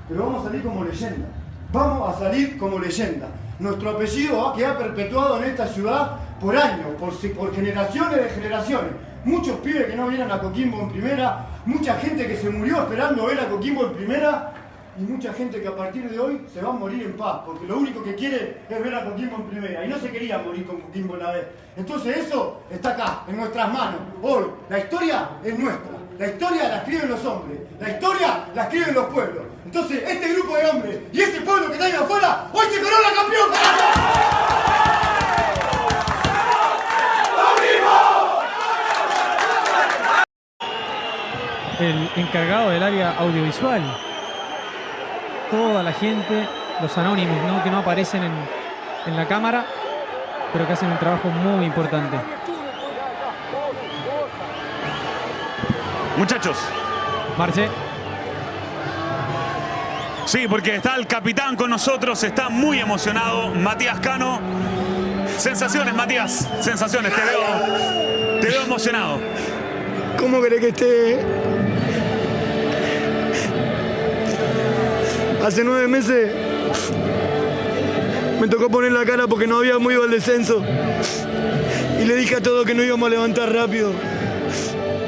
pero vamos a salir como leyenda. Vamos a salir como leyenda. Nuestro apellido va a quedar perpetuado en esta ciudad por años, por generaciones de generaciones. Muchos pibes que no vieron a Coquimbo en primera, mucha gente que se murió esperando ver a Coquimbo en primera, y mucha gente que a partir de hoy se va a morir en paz, porque lo único que quiere es ver a Coquimbo en primera, y no se quería morir con Coquimbo en la vez. Entonces eso está acá, en nuestras manos. Hoy, la historia es nuestra. La historia la escriben los hombres, la historia la escriben los pueblos. Entonces, este grupo de hombres y este pueblo que está ahí afuera, hoy se corona campeón, carajo. El encargado del área audiovisual, toda la gente, los anónimos, ¿no? Que no aparecen en la cámara, pero que hacen un trabajo muy importante. Muchachos. Marce. Sí, porque está el capitán con nosotros, está muy emocionado, Matías Cano. Sensaciones, Matías, sensaciones, te veo emocionado. ¿Cómo querés que esté? Hace 9 meses me tocó poner la cara porque no habíamos ido al descenso. Y le dije a todos que no íbamos a levantar rápido.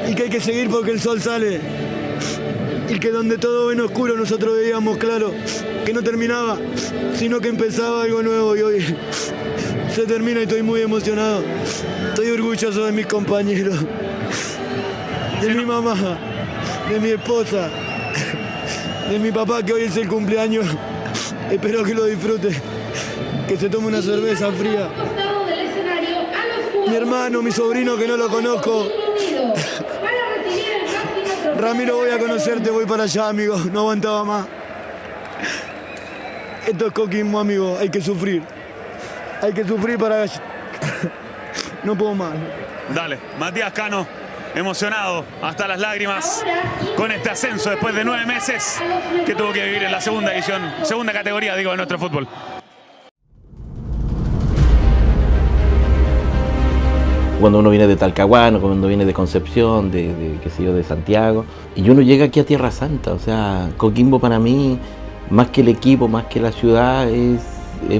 Y que hay que seguir porque el sol sale. Y que donde todo ven oscuro nosotros veíamos claro que no terminaba, sino que empezaba algo nuevo. Y hoy se termina y estoy muy emocionado. Estoy orgulloso de mis compañeros, de mi mamá, de mi esposa, de mi papá, que hoy es el cumpleaños. Espero que lo disfrute, que se tome una cerveza fría. Mi hermano, mi sobrino, que no lo conozco. Ramiro, voy a conocerte, voy para allá, amigo. No aguantaba más. Esto es Coquimbo, amigo. Hay que sufrir. Hay que sufrir para... No puedo más. Dale, Matías Cano, emocionado hasta las lágrimas con este ascenso después de 9 meses que tuvo que vivir en la segunda división, segunda categoría, digo, de nuestro fútbol. Cuando uno viene de Talcahuano, cuando uno viene de Concepción, qué sé yo, de Santiago, y uno llega aquí a Tierra Santa, o sea, Coquimbo para mí, más que el equipo, más que la ciudad, es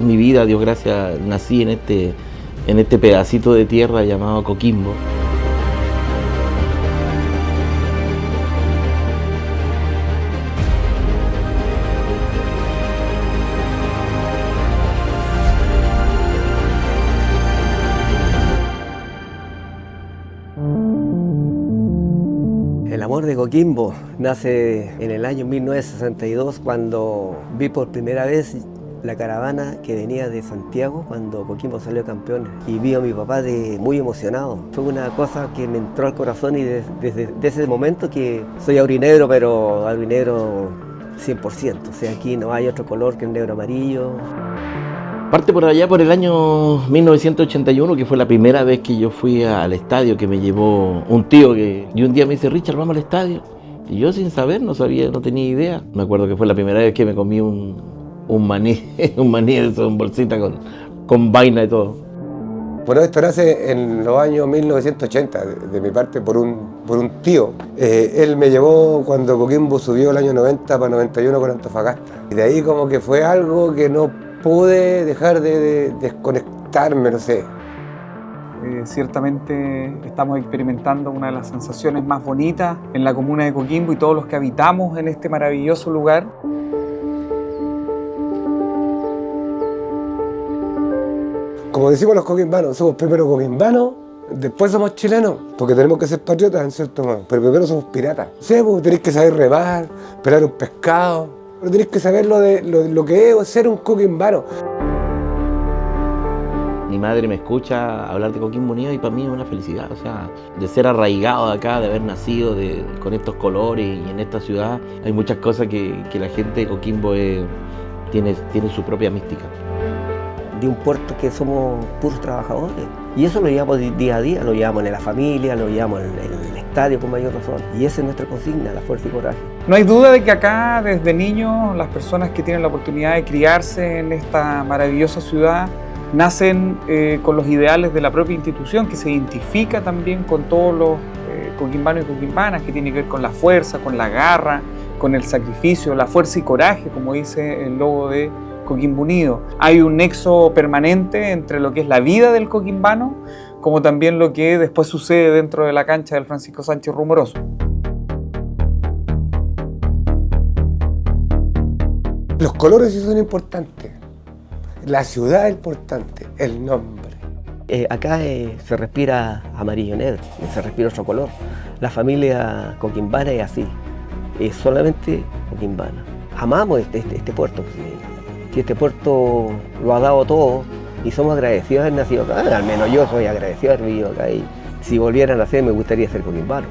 mi vida. Dios gracias, nací en este pedacito de tierra llamado Coquimbo. El amor de Coquimbo nace en el año 1962, cuando vi por primera vez la caravana que venía de Santiago cuando Coquimbo salió campeón, y vi a mi papá muy emocionado. Fue una cosa que me entró al corazón, y desde ese momento que soy aurinegro, pero aurinegro 100%. O sea, aquí no hay otro color que el negro amarillo. Parte por allá por el año 1981, que fue la primera vez que yo fui al estadio, que me llevó un tío y un día me dice: Richard, vamos al estadio. Y yo sin saber, no sabía, no tenía idea. Me acuerdo que fue la primera vez que me comí un maní, un maní de eso, en bolsita con vaina y todo. Bueno, esto nace en los años 1980, de mi parte, por un tío. Él me llevó cuando Coquimbo subió el año 90 para 91 con Antofagasta. Y de ahí como que fue algo que no pude dejar de desconectarme, no sé. Ciertamente estamos experimentando una de las sensaciones más bonitas en la comuna de Coquimbo y todos los que habitamos en este maravilloso lugar. Como decimos los coquimbanos, somos primero coquimbanos, después somos chilenos, porque tenemos que ser patriotas en cierto modo, pero primero somos piratas. Sí, porque tenéis que saber remar, pelar un pescado, pero tenéis que saber lo que es ser un coquimbano. Mi madre me escucha hablar de Coquimbo Unido y para mí es una felicidad, o sea, de ser arraigado de acá, de haber nacido con estos colores y en esta ciudad. Hay muchas cosas que la gente de Coquimbo tiene su propia mística. de un puerto que somos puros trabajadores. Y eso lo llevamos día a día, lo llevamos en la familia, lo llevamos en el estadio con mayor razón. Y esa es nuestra consigna, la fuerza y coraje. No hay duda de que acá, desde niños, las personas que tienen la oportunidad de criarse en esta maravillosa ciudad nacen con los ideales de la propia institución, que se identifica también con todos los coquimbanos y coquimbanas, que tiene que ver con la fuerza, con la garra, con el sacrificio, la fuerza y coraje, como dice el logo de Coquimbo Unido. Hay un nexo permanente entre lo que es la vida del coquimbano, como también lo que después sucede dentro de la cancha del Francisco Sánchez Rumoroso. Los colores sí son importantes, la ciudad es importante, el nombre. Acá se respira amarillo negro, se respira otro color. La familia coquimbana es así, es solamente coquimbana. Amamos este puerto, que este puerto lo ha dado todo y somos agradecidos de haber nacido acá. Al menos yo soy agradecido de haber vivido acá y si volviera a nacer me gustaría ser coquimbano.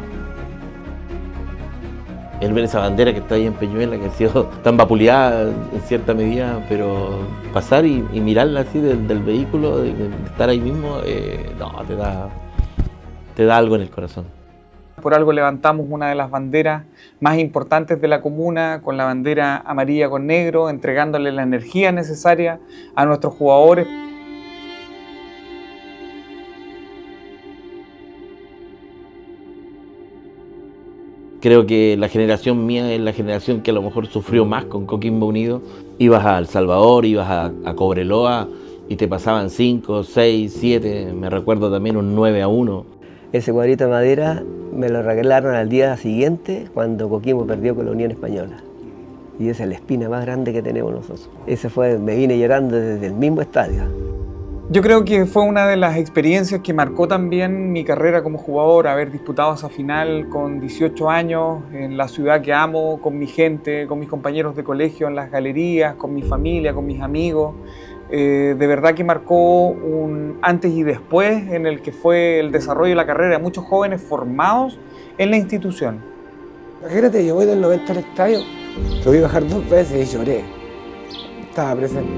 El ver esa bandera que está ahí en Peñuela, que ha sido tan vapuleada en cierta medida, pero pasar y mirarla así del vehículo, de estar ahí mismo, no, te da algo en el corazón. Por algo levantamos una de las banderas más importantes de la comuna, con la bandera amarilla con negro, entregándole la energía necesaria a nuestros jugadores. Creo que la generación mía es la generación que a lo mejor sufrió más con Coquimbo Unido. Ibas a El Salvador, ibas a Cobreloa y te pasaban 5, 6, 7, me recuerdo también un 9-1. Ese cuadrito de madera me lo regalaron al día siguiente cuando Coquimbo perdió con la Unión Española. Y esa es la espina más grande que tenemos nosotros. Me vine llorando desde el mismo estadio. Yo creo que fue una de las experiencias que marcó también mi carrera como jugador, haber disputado esa final con 18 años en la ciudad que amo, con mi gente, con mis compañeros de colegio en las galerías, con mi familia, con mis amigos. De verdad que marcó un antes y después en el que fue el desarrollo de la carrera de muchos jóvenes formados en la institución. Imagínate, yo voy del 90 al estadio, lo vi bajar 2 veces y lloré. Estaba presente.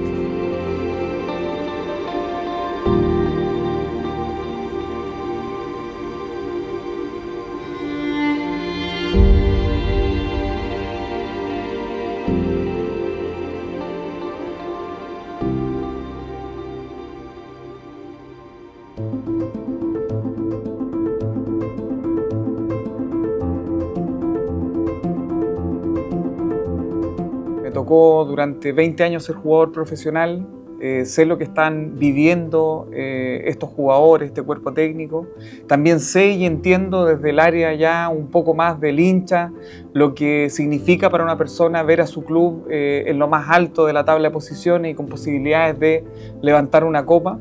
Tocó durante 20 años ser jugador profesional, sé lo que están viviendo estos jugadores, este cuerpo técnico. También sé y entiendo desde el área ya un poco más del hincha lo que significa para una persona ver a su club en lo más alto de la tabla de posiciones y con posibilidades de levantar una copa.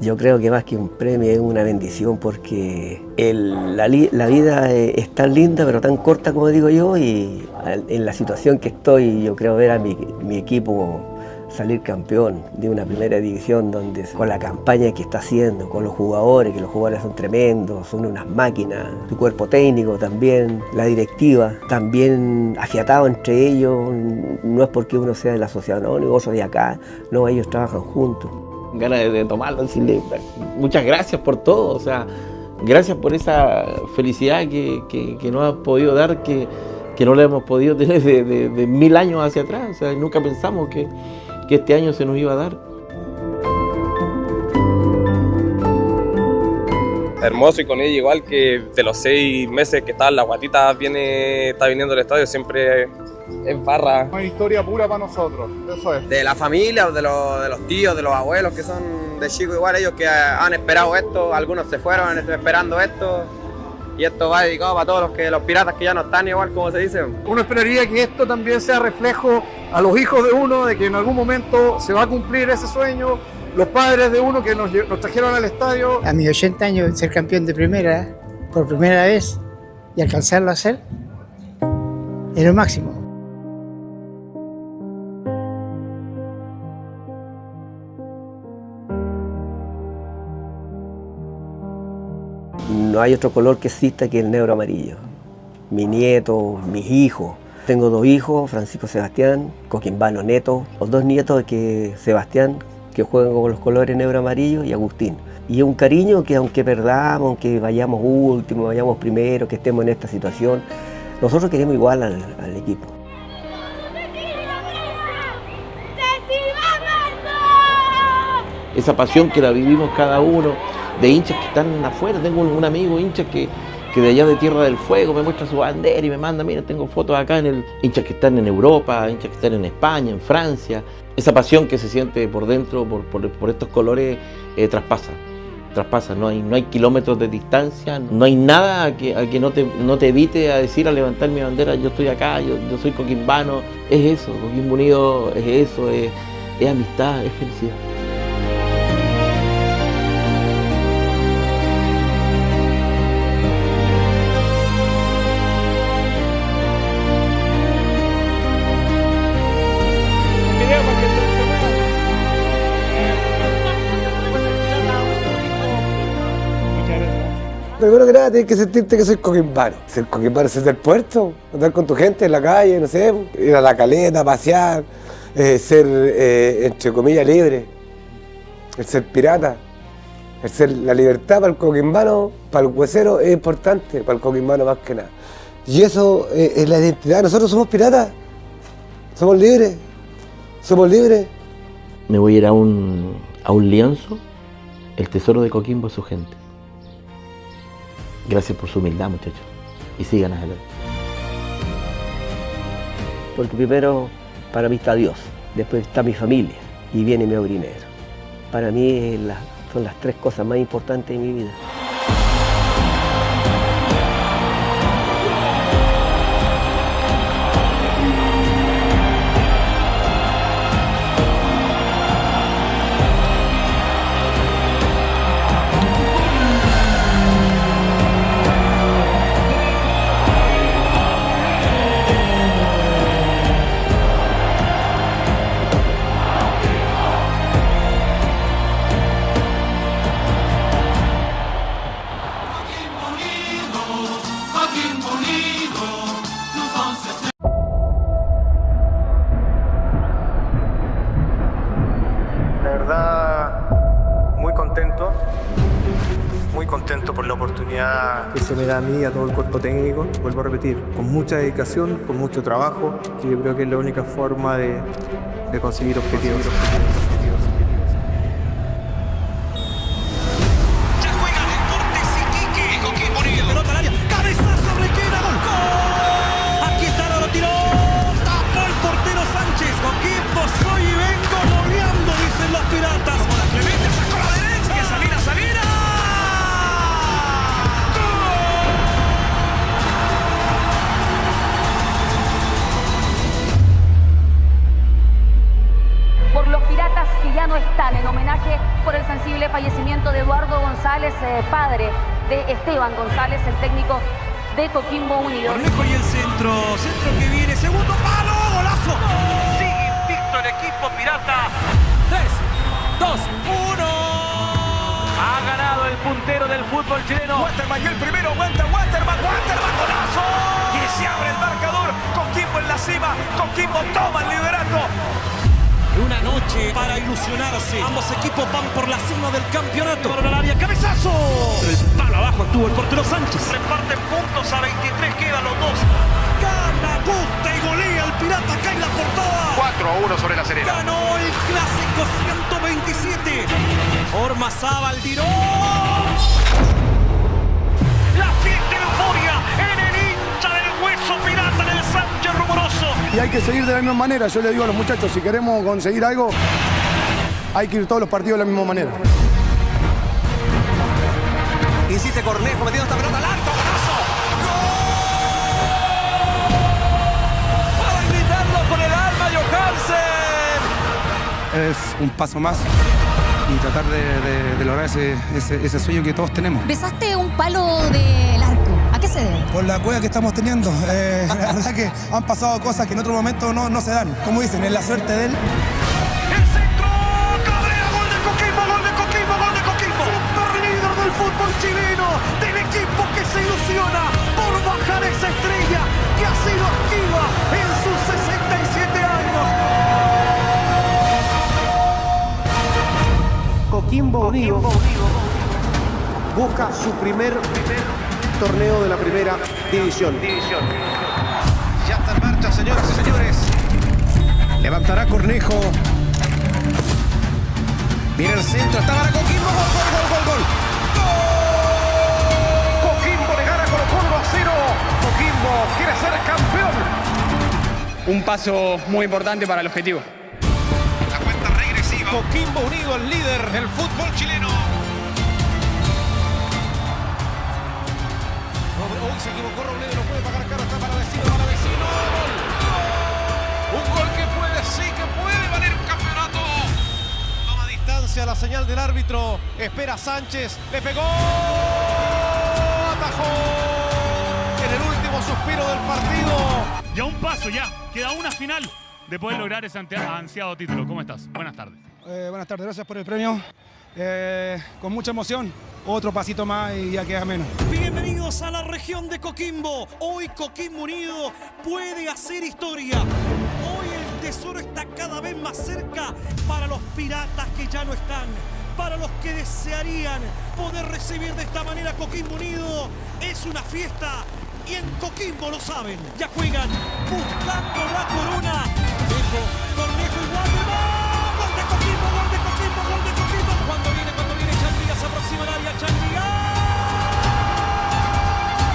Yo creo que más que un premio es una bendición porque la vida es tan linda pero tan corta como digo yo y en la situación que estoy yo creo ver a mi equipo salir campeón de una primera división donde con la campaña que está haciendo, con los jugadores, que los jugadores son tremendos, son unas máquinas, su cuerpo técnico también, la directiva, también afiatado entre ellos, no es porque uno sea de la sociedad, no, ni otro de acá, no, ellos trabajan juntos. Ganas de tomarlo, decirle muchas gracias por todo, o sea, gracias por esa felicidad que nos has podido dar, que no la hemos podido tener de 1000 años hacia atrás, o sea, nunca pensamos que este año se nos iba a dar. Hermoso y con ella igual que de los 6 meses que estaban las guatitas está viniendo al estadio, siempre es barra. Una historia pura para nosotros, eso es. De la familia, de los tíos, de los abuelos que son de chicos igual, ellos que han esperado esto, algunos se fueron esperando esto y esto va dedicado para todos los piratas que ya no están igual como se dice. Uno esperaría que esto también sea reflejo a los hijos de uno, de que en algún momento se va a cumplir ese sueño, los padres de uno que nos trajeron al estadio. A mis 80 años ser campeón de primera, por primera vez, y alcanzarlo a hacer, es lo máximo. No hay otro color que exista que el negro amarillo. Mi nieto, mis hijos. Tengo 2 hijos, Francisco Sebastián, coquimbano neto. Los 2 nietos que Sebastián, que juegan con los colores negro amarillo, y Agustín. Y es un cariño que aunque perdamos, aunque vayamos último, vayamos primero, que estemos en esta situación, nosotros queremos igual al equipo. Esa pasión que la vivimos cada uno, de hinchas que están afuera. Tengo un amigo hincha que de allá de Tierra del Fuego me muestra su bandera y me manda, mira, tengo fotos acá hinchas que están en Europa, hinchas que están en España, en Francia. Esa pasión que se siente por dentro, por estos colores, traspasa. No hay kilómetros de distancia, no hay nada a que no te evite a decir, a levantar mi bandera, yo estoy acá, yo soy coquimbano. Es eso, Coquimbo Unido es eso, es amistad, es felicidad. Primero que nada tienes que sentirte que soy coquimbano. Ser coquimbano es ser del puerto, andar con tu gente en la calle, no sé, ir a la caleta, pasear, ser, entre comillas, libre, el ser pirata, el ser la libertad para el coquimbano, para el huesero es importante, para el coquimbano más que nada. Y eso es la identidad. Nosotros somos piratas, somos libres. Me voy a ir a un lienzo, el tesoro de Coquimbo es su gente. Gracias por su humildad, muchachos, y sigan adelante. Porque primero para mí está Dios, después está mi familia y viene mi primero. Para mí son las tres cosas más importantes de mi vida. Muy contento por la oportunidad que se me da a mí y a todo el cuerpo técnico. Vuelvo a repetir, con mucha dedicación, con mucho trabajo, que yo creo que es la única forma de conseguir objetivos. En homenaje por el sensible fallecimiento de Eduardo González, padre de Esteban González, el técnico de Coquimbo Unido. Cornejo y el centro que viene, segundo palo, golazo. Sigue invicto el equipo pirata. 3, 2, 1. Ha ganado el puntero del fútbol chileno. Waterman y el primero, Waterman, golazo. Y se abre el marcador. Coquimbo en la cima, Coquimbo toma el liderato. Una noche para ilusionarse. Ambos equipos van por la cima del campeonato. Por el área, cabezazo. Pero el palo abajo estuvo el portero Sánchez. Reparten puntos a 23, quedan los dos. Gana, gusta y golea el pirata, cae la portada. 4-1 sobre la Serena. Ganó el clásico 127. Ormazábal tiró. La fiesta de euforia en el hincha del hueso pirata en el Sánchez Rumoroso. Y hay que seguir de la misma manera. Yo le digo a los muchachos, si queremos conseguir algo, hay que ir todos los partidos de la misma manera. Insiste Cornejo, metiendo esta pelota al arco, golazo. ¡Gol! Para gritarlo con el alma, Johansen. Es un paso más y tratar de lograr ese sueño que todos tenemos. Besaste un palo del arco. ¿A qué se debe? Por la cueva que estamos teniendo. La verdad que han pasado cosas que en otro momento no se dan. Como dicen, es la suerte de él. El centro, Cabrera, gol de Coquimbo, gol de Coquimbo, gol de Coquimbo. Super líder del fútbol chileno, del equipo que se ilusiona por bajar esa estrella que ha sido activa en sus 67 años. Coquimbo Unido busca su primer torneo de la primera división. Ya está en marcha, señoras y señores. Levantará Cornejo. Viene el centro, está para Coquimbo. Gol. Coquimbo le gana Colo Colo 1-0. Coquimbo quiere ser campeón. Un paso muy importante para el objetivo. La cuenta regresiva. Coquimbo Unido, el líder del fútbol chileno. Hoy se equivocó Robledo, no puede pagar caro, está para vecino. Gol. Un gol que puede valer un campeonato. Toma distancia la señal del árbitro. Espera Sánchez, le pegó. Atajó. En el último suspiro del partido. Ya un paso, queda una final de poder lograr ese ansiado título. ¿Cómo estás? Buenas tardes. Buenas tardes, gracias por el premio. Con mucha emoción, otro pasito más y ya queda menos. Bienvenidos a la región de Coquimbo. Hoy Coquimbo Unido puede hacer historia. Hoy el tesoro está cada vez más cerca para los piratas que ya no están. Para los que desearían poder recibir de esta manera Coquimbo Unido. Es una fiesta y en Coquimbo lo saben. Ya juegan buscando la corona. Cornejo igual de más. Gol de Coquimbo. Cuando viene Chandiga, se aproxima al área, Chandiga.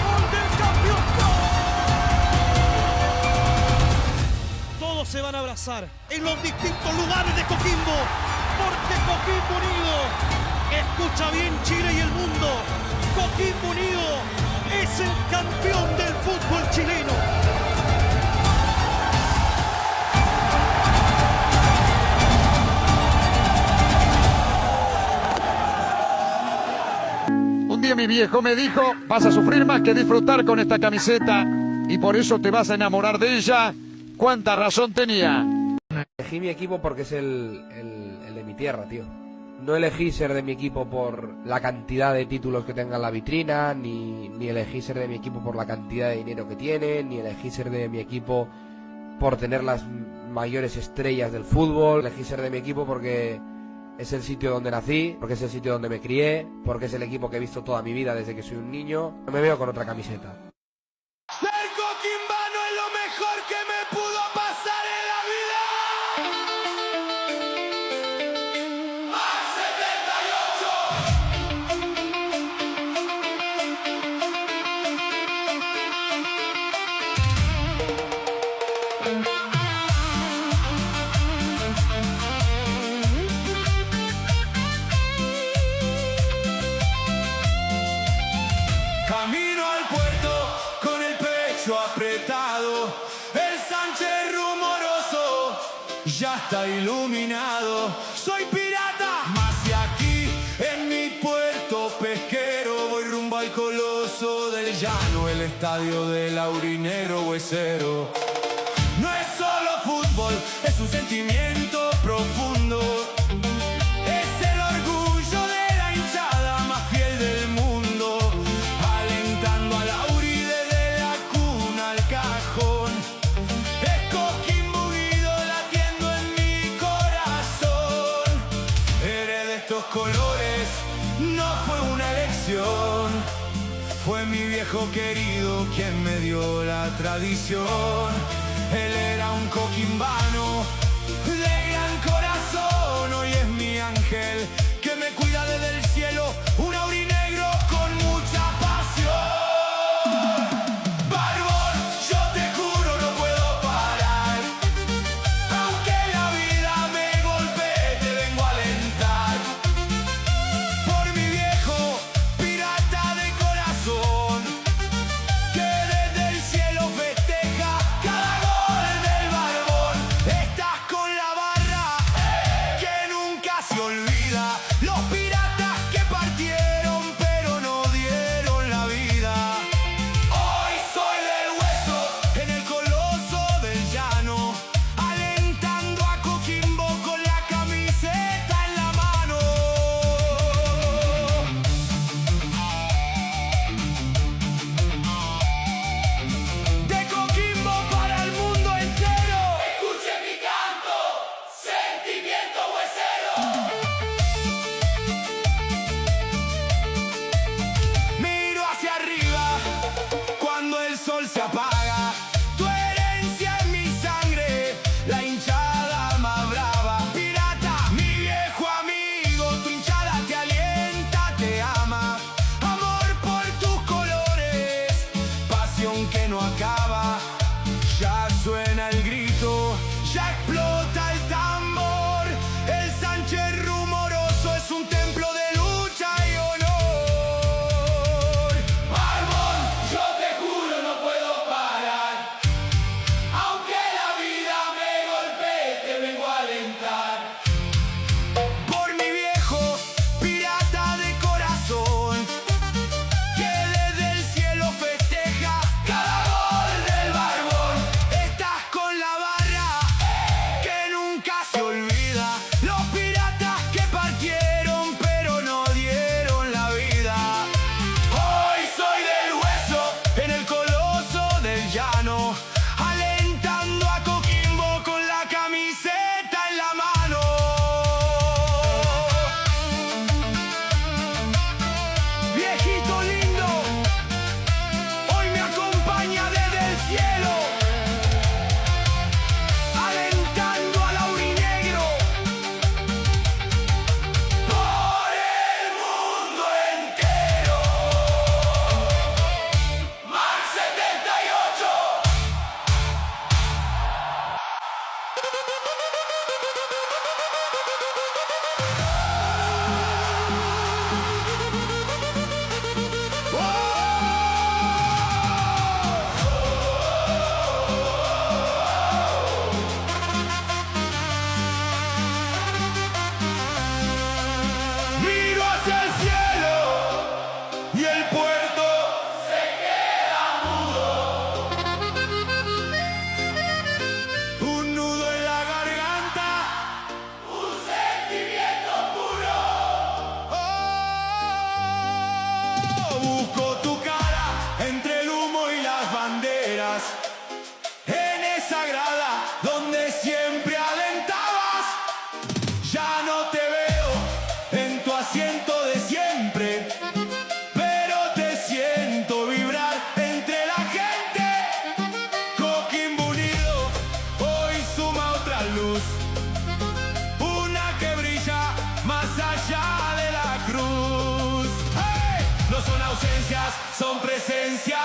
¡Gol del campeón! Todos se van a abrazar en los distintos lugares de Coquimbo, porque Coquimbo Unido, escucha bien Chile y el mundo, Coquimbo Unido es el campeón del fútbol chileno. Un día mi viejo me dijo, vas a sufrir más que disfrutar con esta camiseta y por eso te vas a enamorar de ella. ¿Cuánta razón tenía? Elegí mi equipo porque es el de mi tierra, tío. No elegí ser de mi equipo por la cantidad de títulos que tenga en la vitrina, ni elegí ser de mi equipo por la cantidad de dinero que tiene, ni elegí ser de mi equipo por tener las mayores estrellas del fútbol. Elegí ser de mi equipo porque es el sitio donde nací, porque es el sitio donde me crié, porque es el equipo que he visto toda mi vida desde que soy un niño. No me veo con otra camiseta. Ser coquimbano es lo mejor que me pudo pasar en la vida. ¡Al 78! Camino al puerto con el pecho apretado, el Sánchez rumoroso ya está iluminado. Soy pirata, más de aquí en mi puerto pesquero voy rumbo al coloso del llano, el estadio del Aurinero Huesero. No es solo fútbol, es un sentimiento profundo. Colores no fue una elección, fue mi viejo querido quien me dio la tradición. Él era un coquimbano de gran corazón, hoy es mi ángel que me cuida desde el cielo, un aurinegro con mucha pasión. Barbón, yo te juro no puedo parar, aunque la vida me golpee te vengo a alentar. Los piratas que partieron pero ausencias son presencia.